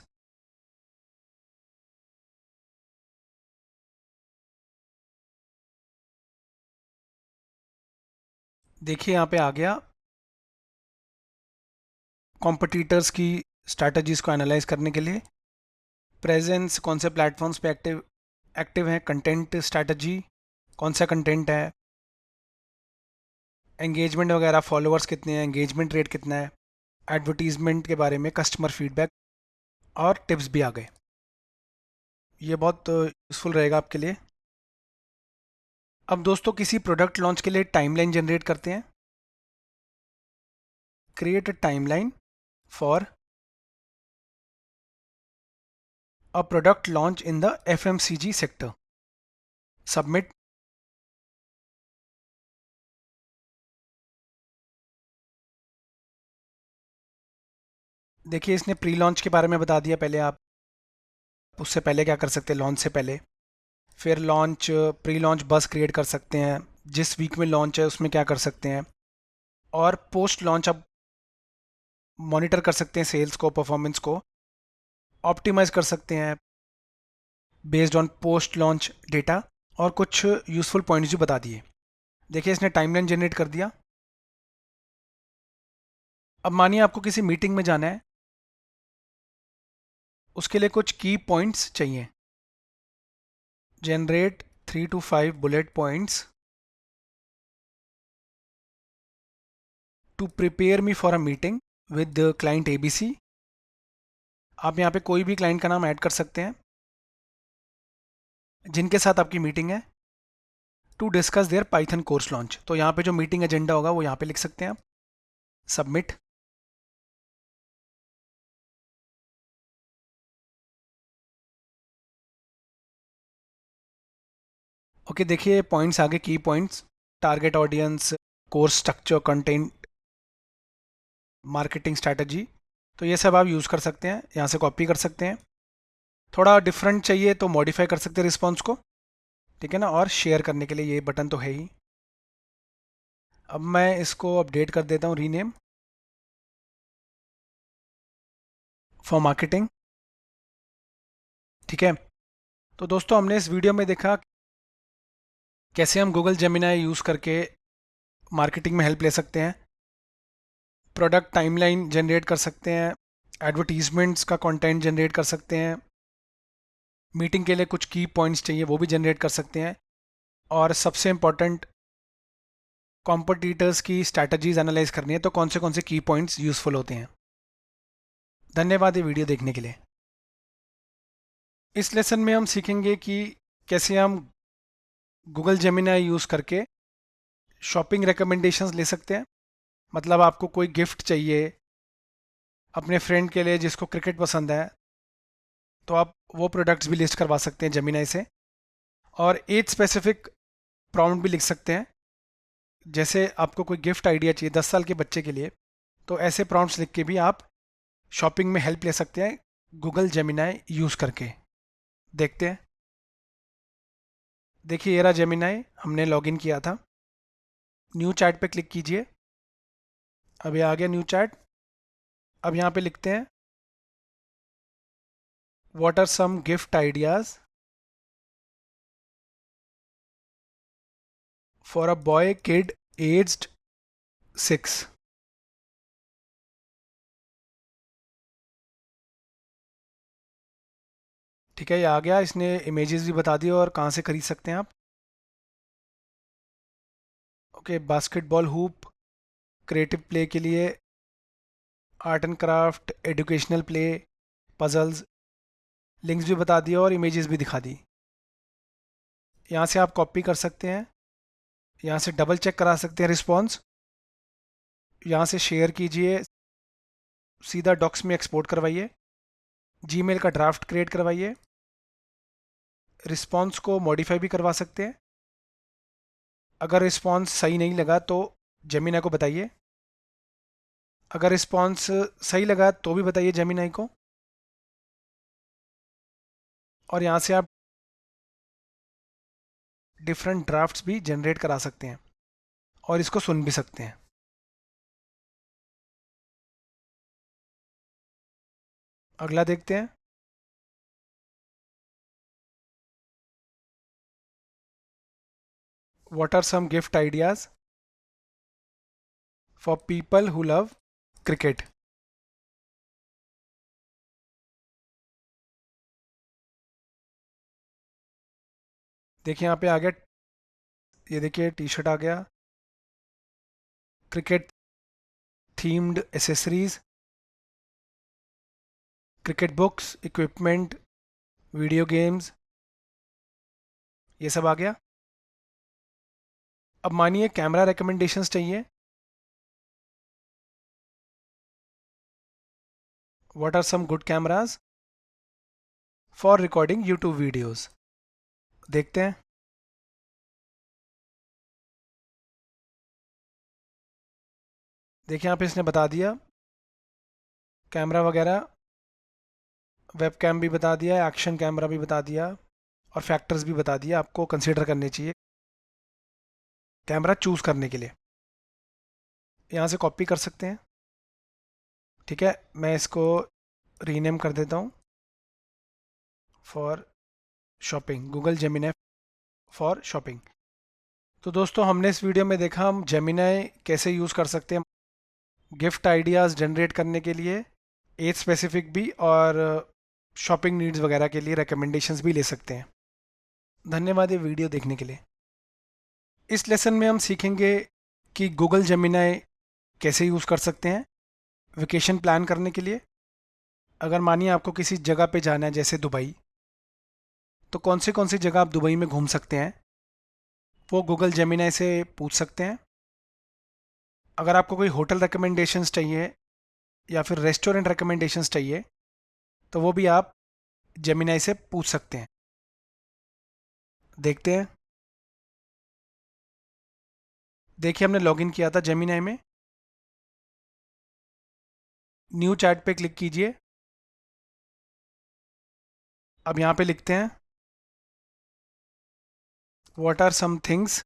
देखिए यहाँ पे आ गया कॉम्पिटिटर्स की स्ट्रैटेजीज को एनालाइज करने के लिए। प्रेजेंस, कौन से प्लेटफॉर्म्स पे एक्टिव है, कंटेंट स्ट्रैटेजी, कौन सा कंटेंट है, एंगेजमेंट वगैरह, फॉलोअर्स कितने हैं, एंगेजमेंट रेट कितना है, एडवर्टीजमेंट के बारे में, कस्टमर फीडबैक, और टिप्स भी आ गए। ये बहुत यूज़फुल रहेगा आपके लिए। अब दोस्तों किसी प्रोडक्ट लॉन्च के लिए टाइमलाइन जनरेट करते हैं। Create a timeline for a product launch in the FMCG sector. Submit. देखिए इसने प्री लॉन्च के बारे में बता दिया पहले। आप उससे पहले क्या कर सकते हैं, लॉन्च से पहले। फिर लॉन्च, प्री लॉन्च बस क्रिएट कर सकते हैं, जिस वीक में लॉन्च है उसमें क्या कर सकते हैं, और पोस्ट लॉन्च आप मॉनिटर कर सकते हैं सेल्स को, परफॉर्मेंस को ऑप्टिमाइज कर सकते हैं based on post launch data, और कुछ यूजफुल पॉइंट्स भी बता दिए। देखिए इसने टाइमलाइन जनरेट कर दिया। अब मानिए आपको किसी मीटिंग में जाना है, उसके लिए कुछ की पॉइंट्स चाहिए। Generate 3 to 5 bullet points to prepare me for a meeting with the client ABC। आप यहाँ पे कोई भी क्लाइंट का नाम ऐड कर सकते हैं जिनके साथ आपकी मीटिंग है। To discuss their Python course launch, तो यहाँ पे जो मीटिंग एजेंडा होगा वो यहाँ पे लिख सकते हैं आप। सबमिट। ओके, देखिए पॉइंट्स आगे, की points, target audience, course structure, content, marketing strategy. तो ये सब आप यूज़ कर सकते हैं, यहाँ से कॉपी कर सकते हैं। थोड़ा डिफरेंट चाहिए तो मॉडिफाई कर सकते हैं रिस्पॉन्स को, ठीक है ना, और शेयर करने के लिए ये बटन तो है ही। अब मैं इसको अपडेट कर देता हूँ, रीनेम फॉर मार्केटिंग। ठीक है, तो दोस्तों हमने इस वीडियो में देखा कैसे हम गूगल जेमिनाई यूज़ करके मार्केटिंग में हेल्प ले सकते हैं, प्रोडक्ट टाइमलाइन जनरेट कर सकते हैं, एडवर्टीजमेंट्स का कंटेंट जनरेट कर सकते हैं, मीटिंग के लिए कुछ की पॉइंट्स चाहिए वो भी जनरेट कर सकते हैं, और सबसे इम्पोर्टेंट कॉम्पिटिटर्स की स्ट्रैटेजीज एनालाइज करनी है तो कौन से की पॉइंट्स यूज़फुल होते हैं। धन्यवाद ये वीडियो देखने के लिए। इस लेसन में हम सीखेंगे कि कैसे हम गूगल जेमिनाई यूज़ करके शॉपिंग रिकमेंडेशंस ले सकते हैं। मतलब आपको कोई गिफ्ट चाहिए अपने फ्रेंड के लिए जिसको क्रिकेट पसंद है, तो आप वो प्रोडक्ट्स भी लिस्ट करवा सकते हैं जेमिनाई से। और एज स्पेसिफिक प्रॉम्प्ट भी लिख सकते हैं। जैसे आपको कोई गिफ्ट आइडिया चाहिए 10 साल के बच्चे के लिए, तो ऐसे प्रॉम्प्ट्स लिख के भी आप शॉपिंग में हेल्प ले सकते हैं गूगल जेमिनाई यूज़ करके। देखते हैं। देखिए ये रहा जेमिनाई, हमने लॉगिन किया था। न्यू चैट पे क्लिक कीजिए। अब ये आ गया न्यू चैट। अब यहाँ पे लिखते हैं what are some gift ideas for a boy kid aged 6। ठीक है, ये आ गया। इसने इमेजेस भी बता दिए और कहाँ से खरीद सकते हैं आप। Okay, basketball hoop, creative play के लिए, art and craft, educational play, puzzles. Links भी बता दिए और इमेजेस भी दिखा दी। यहाँ से आप कॉपी कर सकते हैं। यहाँ से डबल चेक करा सकते हैं रिस्पॉन्स। यहाँ से शेयर कीजिए, सीधा डॉक्स में एक्सपोर्ट करवाइए, जीमेल का ड्राफ्ट क्रिएट करवाइए। रिस्पॉन्स को मॉडिफाई भी करवा सकते हैं। अगर रिस्पॉन्स सही नहीं लगा तो जेमिनाई को बताइए। अगर रिस्पॉन्स सही लगा तो भी बताइए जेमिनाई को। और यहाँ से आप डिफरेंट ड्राफ्ट्स भी जनरेट करा सकते हैं और इसको सुन भी सकते हैं। अगला देखते हैं। What are some gift ideas for people who love cricket. देखिए यहाँ पे आ गया, ये देखिए टी शर्ट आ गया, cricket themed accessories, cricket books, equipment, video games, ये सब आ गया। अब मानिए कैमरा रिकमेंडेशंस चाहिए। What are some good cameras for recording YouTube videos. देखते हैं। देखिए यहाँ पे इसने बता दिया कैमरा वगैरह, वेब कैम भी बता दिया, एक्शन कैमरा भी बता दिया और फैक्टर्स भी बता दिया आपको कंसीडर करने चाहिए कैमरा चूज़ करने के लिए। यहाँ से कॉपी कर सकते हैं। ठीक है, मैं इसको रीनेम कर देता हूँ for shopping, Google Gemini for shopping. तो दोस्तों हमने इस वीडियो में देखा हम जेमिनाई कैसे यूज़ कर सकते हैं गिफ्ट आइडियाज़ जनरेट करने के लिए, एज स्पेसिफिक भी, और शॉपिंग नीड्स वगैरह के लिए रिकमेंडेशंस भी ले सकते हैं। धन्यवाद ये वीडियो देखने के लिए। इस लेसन में हम सीखेंगे कि गूगल जेमिनाई कैसे यूज़ कर सकते हैं वेकेशन प्लान करने के लिए। अगर मानिए आपको किसी जगह पे जाना है जैसे दुबई, तो कौन सी जगह आप दुबई में घूम सकते हैं वो गूगल जेमिनाई से पूछ सकते हैं। अगर आपको कोई होटल रिकमेंडेशंस चाहिए या फिर रेस्टोरेंट रिकमेंडेशंस चाहिए तो वो भी आप जेमिनाई से पूछ सकते हैं। देखते हैं। देखिए हमने लॉगिन किया था जेमिनाई में। न्यू चैट पे क्लिक कीजिए। अब यहाँ पे लिखते हैं what are some things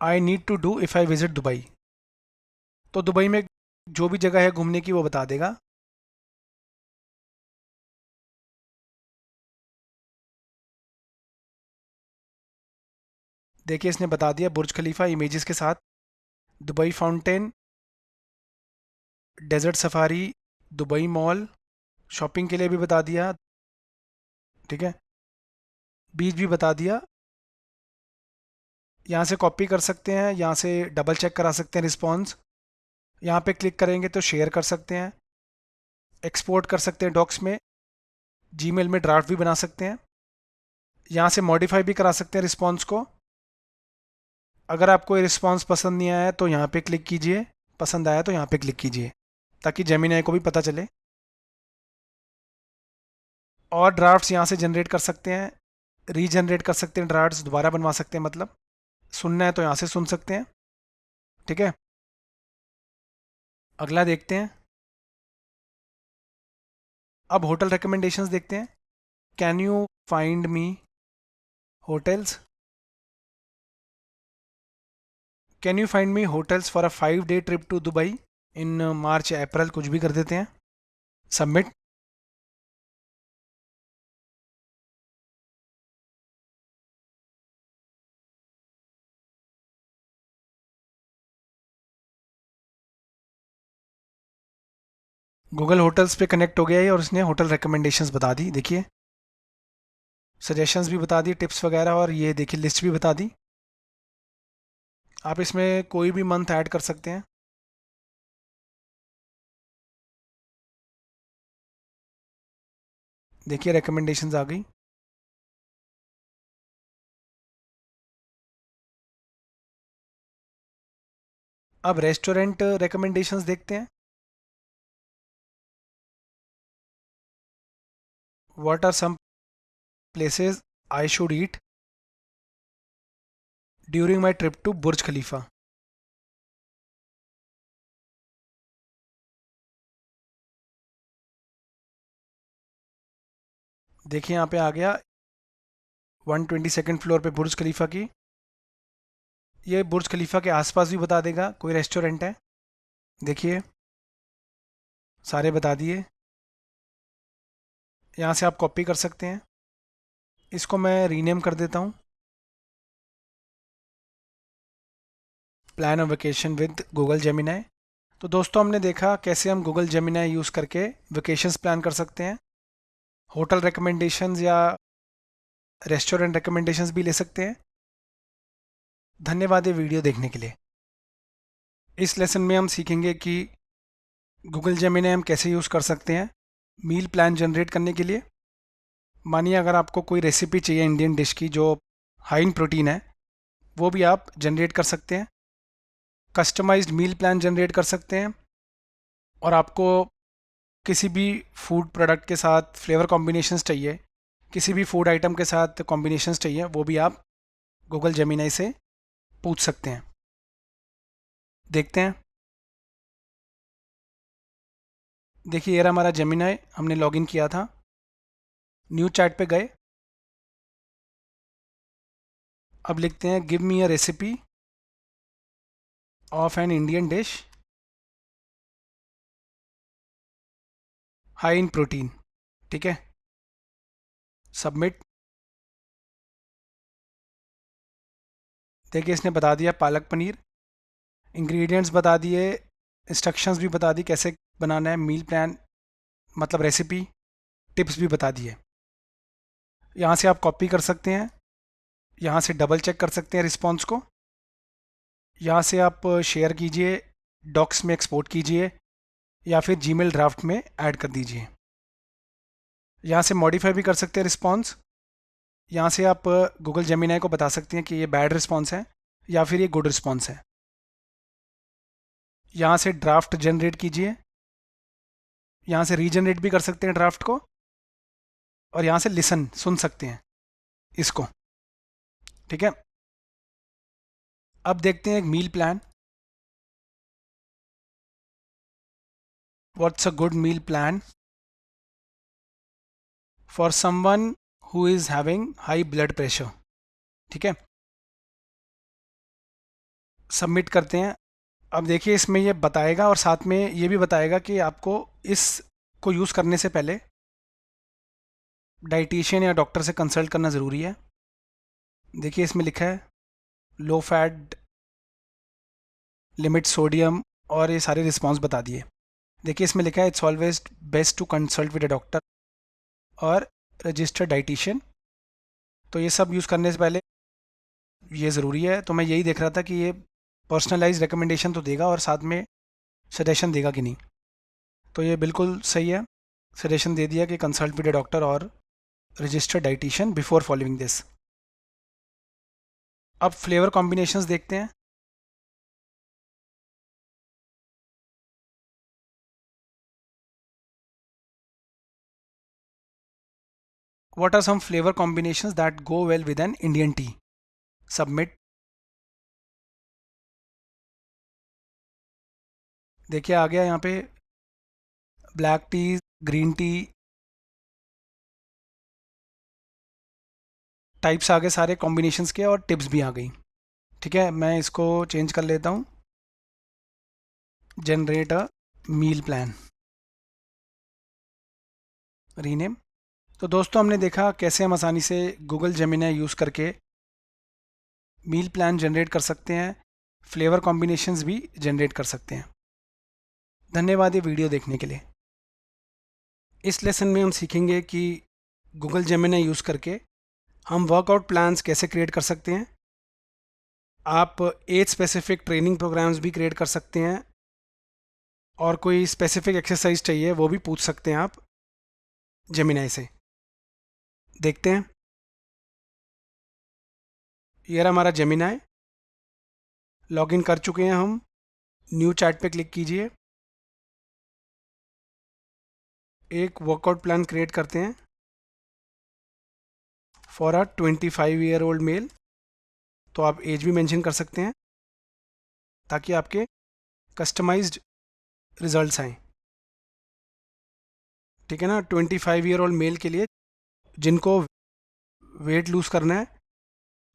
I need to do if I visit Dubai. तो दुबई में जो भी जगह है घूमने की वो बता देगा। देखिए इसने बता दिया बुर्ज खलीफा इमेजेस के साथ, Dubai fountain, desert safari, Dubai mall, shopping के लिए भी बता दिया। ठीक है, बीच भी बता दिया। यहाँ से कॉपी कर सकते हैं, यहाँ से डबल चेक करा सकते हैं रिस्पॉन्स, यहाँ पे क्लिक करेंगे तो शेयर कर सकते हैं, एक्सपोर्ट कर सकते हैं डॉक्स में, जीमेल में ड्राफ्ट भी बना सकते हैं, यहाँ से मॉडिफाई भी करा सकते हैं रिस्पॉन्स को। अगर आपको ये रिस्पॉन्स पसंद नहीं आया तो यहाँ पे क्लिक कीजिए, पसंद आया तो यहाँ पे क्लिक कीजिए, ताकि जेमिनी को भी पता चले। और ड्राफ्ट्स यहाँ से जनरेट कर सकते हैं, रीजनरेट कर सकते हैं, ड्राफ्ट्स दोबारा बनवा सकते हैं, मतलब सुनना है तो यहाँ से सुन सकते हैं। ठीक है, अगला देखते हैं। अब होटल रिकमेंडेशंस देखते हैं। Can you find me hotels, can you find me hotels for a 5 day trip to Dubai in March या अप्रैल, कुछ भी कर देते हैं, सबमिट। गूगल होटल्स पे कनेक्ट हो गया है और उसने होटल रिकमेंडेशंस बता दी। देखिए सजेशंस भी बता दी, टिप्स वगैरह, और ये देखिए लिस्ट भी बता दी। आप इसमें कोई भी मंथ ऐड कर सकते हैं। देखिए रिकमेंडेशंस आ गई। अब रेस्टोरेंट रिकमेंडेशंस देखते हैं। What are some places I should eat during my trip to Burj Khalifa. देखिए यहाँ पे आ गया 122nd फ्लोर पे बुर्ज खलीफा की। ये बुर्ज खलीफा के आसपास भी बता देगा कोई रेस्टोरेंट है। देखिए सारे बता दिए। यहाँ से आप कॉपी कर सकते हैं। इसको मैं रीनेम कर देता हूँ, plan a vacation with Google Gemini. तो दोस्तों हमने देखा कैसे हम गूगल जेमिनी यूज़ करके वेकेशंस प्लान कर सकते हैं, होटल रिकमेंडेशंस या रेस्टोरेंट रिकमेंडेशंस भी ले सकते हैं। धन्यवाद ये वीडियो देखने के लिए। इस लेसन में हम सीखेंगे कि गूगल जेमिनी हम कैसे यूज़ कर सकते हैं मील प्लान जनरेट करने के लिए। मानिए अगर आपको कोई रेसिपी चाहिए इंडियन डिश की जो हाई इन प्रोटीन है, वो भी आप जनरेट कर सकते हैं। कस्टमाइज्ड मील प्लान जनरेट कर सकते हैं। और आपको किसी भी फूड प्रोडक्ट के साथ फ्लेवर कॉम्बिनेशंस चाहिए, किसी भी फूड आइटम के साथ कॉम्बिनेशंस चाहिए, वो भी आप गूगल जेमिनी से पूछ सकते हैं। देखते हैं। देखिए ये रहा हमारा जेमिनी, हमने लॉगिन किया था। न्यू चैट पे गए। अब लिखते हैं give me a recipe of an Indian dish high in protein. ठीक है, सबमिट। देखिए इसने बता दिया पालक पनीर, इंग्रेडिएंट्स बता दिए, इंस्ट्रक्शंस भी बता दी कैसे बनाना है मील प्लान, मतलब रेसिपी, टिप्स भी बता दिए। यहाँ से आप कॉपी कर सकते हैं, यहाँ से डबल चेक कर सकते हैं रिस्पॉन्स को, यहाँ से आप शेयर कीजिए, डॉक्स में एक्सपोर्ट कीजिए, या फिर जीमेल ड्राफ्ट में ऐड कर दीजिए। यहाँ से मॉडिफाई भी कर सकते हैं रिस्पॉन्स। यहाँ से आप गूगल जेमिनी को बता सकते हैं कि ये बैड रिस्पॉन्स है या फिर ये गुड रिस्पॉन्स है। यहाँ से ड्राफ्ट जनरेट कीजिए, यहाँ से रीजनरेट भी कर सकते हैं ड्राफ्ट को, और यहाँ से लिसन सुन सकते हैं इसको। ठीक है, अब देखते हैं एक meal plan. What's a good meal plan for someone who is having high blood pressure. ठीक है, सबमिट करते हैं। अब देखिए इसमें ये बताएगा और साथ में ये भी बताएगा कि आपको इस को यूज़ करने से पहले डाइटिशियन या डॉक्टर से कंसल्ट करना ज़रूरी है। देखिए इसमें लिखा है लो फैट, लिमिट सोडियम, और ये सारे रिस्पॉन्स बता दिए। देखिए इसमें लिखा है it's always best to consult with a doctor और रजिस्टर्ड डाइटिशियन। तो ये सब यूज़ करने से पहले ये ज़रूरी है। तो मैं यही देख रहा था कि ये पर्सनलाइज रिकमेंडेशन तो देगा और साथ में सजेशन देगा कि नहीं। तो ये बिल्कुल सही है, सजेशन दे दिया कि कंसल्ट विद अ डॉक्टर और registered dietitian before following this. अब फ्लेवर कॉम्बिनेशंस देखते हैं। What are some flavour combinations that go well with an Indian tea? Submit. देखिए आ गया यहाँ पे black tea, green tea, types आ गए सारे कॉम्बिनेशंस के और टिप्स भी आ गई। ठीक है, मैं इसको चेंज कर लेता हूँ, generate a meal plan, rename. तो दोस्तों हमने देखा कैसे हम आसानी से गूगल जेमिनी यूज़ करके मील प्लान जनरेट कर सकते हैं, फ्लेवर कॉम्बिनेशंस भी जनरेट कर सकते हैं। धन्यवाद ये वीडियो देखने के लिए। इस लेसन में हम सीखेंगे कि गूगल जेमिनी यूज़ करके हम वर्कआउट प्लान्स कैसे क्रिएट कर सकते हैं। आप एज स्पेसिफिक ट्रेनिंग प्रोग्राम्स भी क्रिएट कर सकते हैं और कोई स्पेसिफिक एक्सरसाइज चाहिए वो भी पूछ सकते हैं आप जेमिनी से। देखते हैं, ये रहा हमारा जेमिनी। लॉगिन कर चुके हैं हम। न्यू चैट पे क्लिक कीजिए। एक वर्कआउट प्लान क्रिएट करते हैं फॉर अ 25-year-old मेल। तो आप एज भी मेंशन कर सकते हैं ताकि आपके कस्टमाइज्ड रिजल्ट्स आएँ। ठीक है ना, 25-year-old मेल के लिए जिनको वेट लूज़ करना है,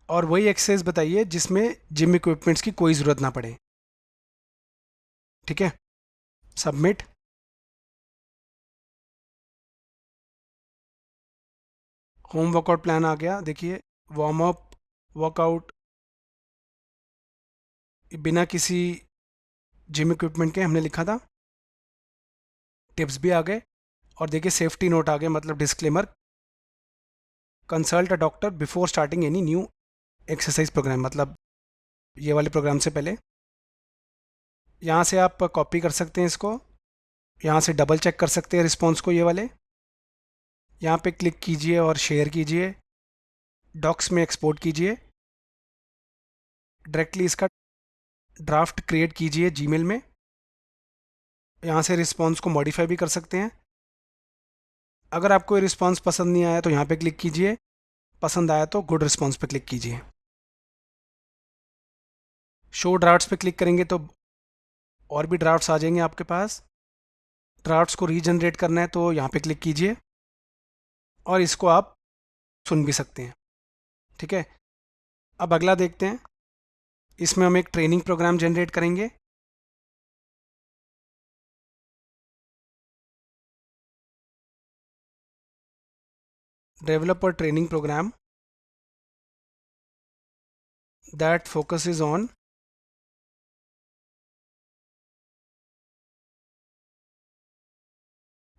और वही एक्सरसाइज बताइए जिसमें जिम इक्विपमेंट्स की कोई ज़रूरत ना पड़े। ठीक है, सबमिट। होम वर्कआउट प्लान आ गया। देखिए वार्म अप, वर्कआउट, बिना किसी जिम इक्विपमेंट के हमने लिखा था। टिप्स भी आ गए और देखिए सेफ्टी नोट आ गए, मतलब disclaimer, consult a doctor before starting any new exercise programme, मतलब ये वाले प्रोग्राम से पहले। यहाँ से आप कॉपी कर सकते हैं इसको, यहाँ से डबल चेक कर सकते हैं रिस्पॉन्स को, ये वाले। यहाँ पे क्लिक कीजिए और शेयर कीजिए, डॉक्स में एक्सपोर्ट कीजिए, डायरेक्टली इसका ड्राफ्ट क्रिएट कीजिए जीमेल में। यहाँ से रिस्पॉन्स को मॉडिफाई भी कर सकते हैं। अगर आपको ये रिस्पॉन्स पसंद नहीं आया तो यहाँ पे क्लिक कीजिए, पसंद आया तो गुड रिस्पॉन्स पे क्लिक कीजिए। शो ड्राफ्ट्स पे क्लिक करेंगे तो और भी ड्राफ्ट्स आ जाएंगे आपके पास। ड्राफ्ट्स को रीजनरेट करना है तो यहाँ पे क्लिक कीजिए और इसको आप सुन भी सकते हैं। ठीक है, अब अगला देखते हैं। इसमें हम एक ट्रेनिंग प्रोग्राम जनरेट करेंगे। Develop a training programme that focuses on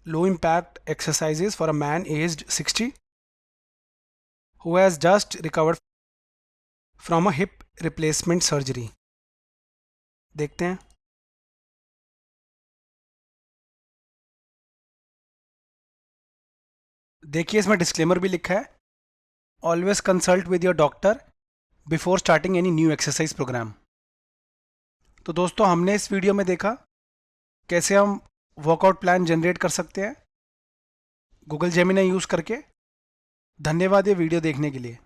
low impact exercises for a man aged 60 who has just recovered from a hip replacement surgery। देखते हैं। देखिए इसमें डिस्क्लेमर भी लिखा है, always consult with your doctor before starting any new exercise programme. तो दोस्तों हमने इस वीडियो में देखा कैसे हम वर्कआउट प्लान जनरेट कर सकते हैं गूगल जेमिनी यूज़ करके। धन्यवाद ये वीडियो देखने के लिए।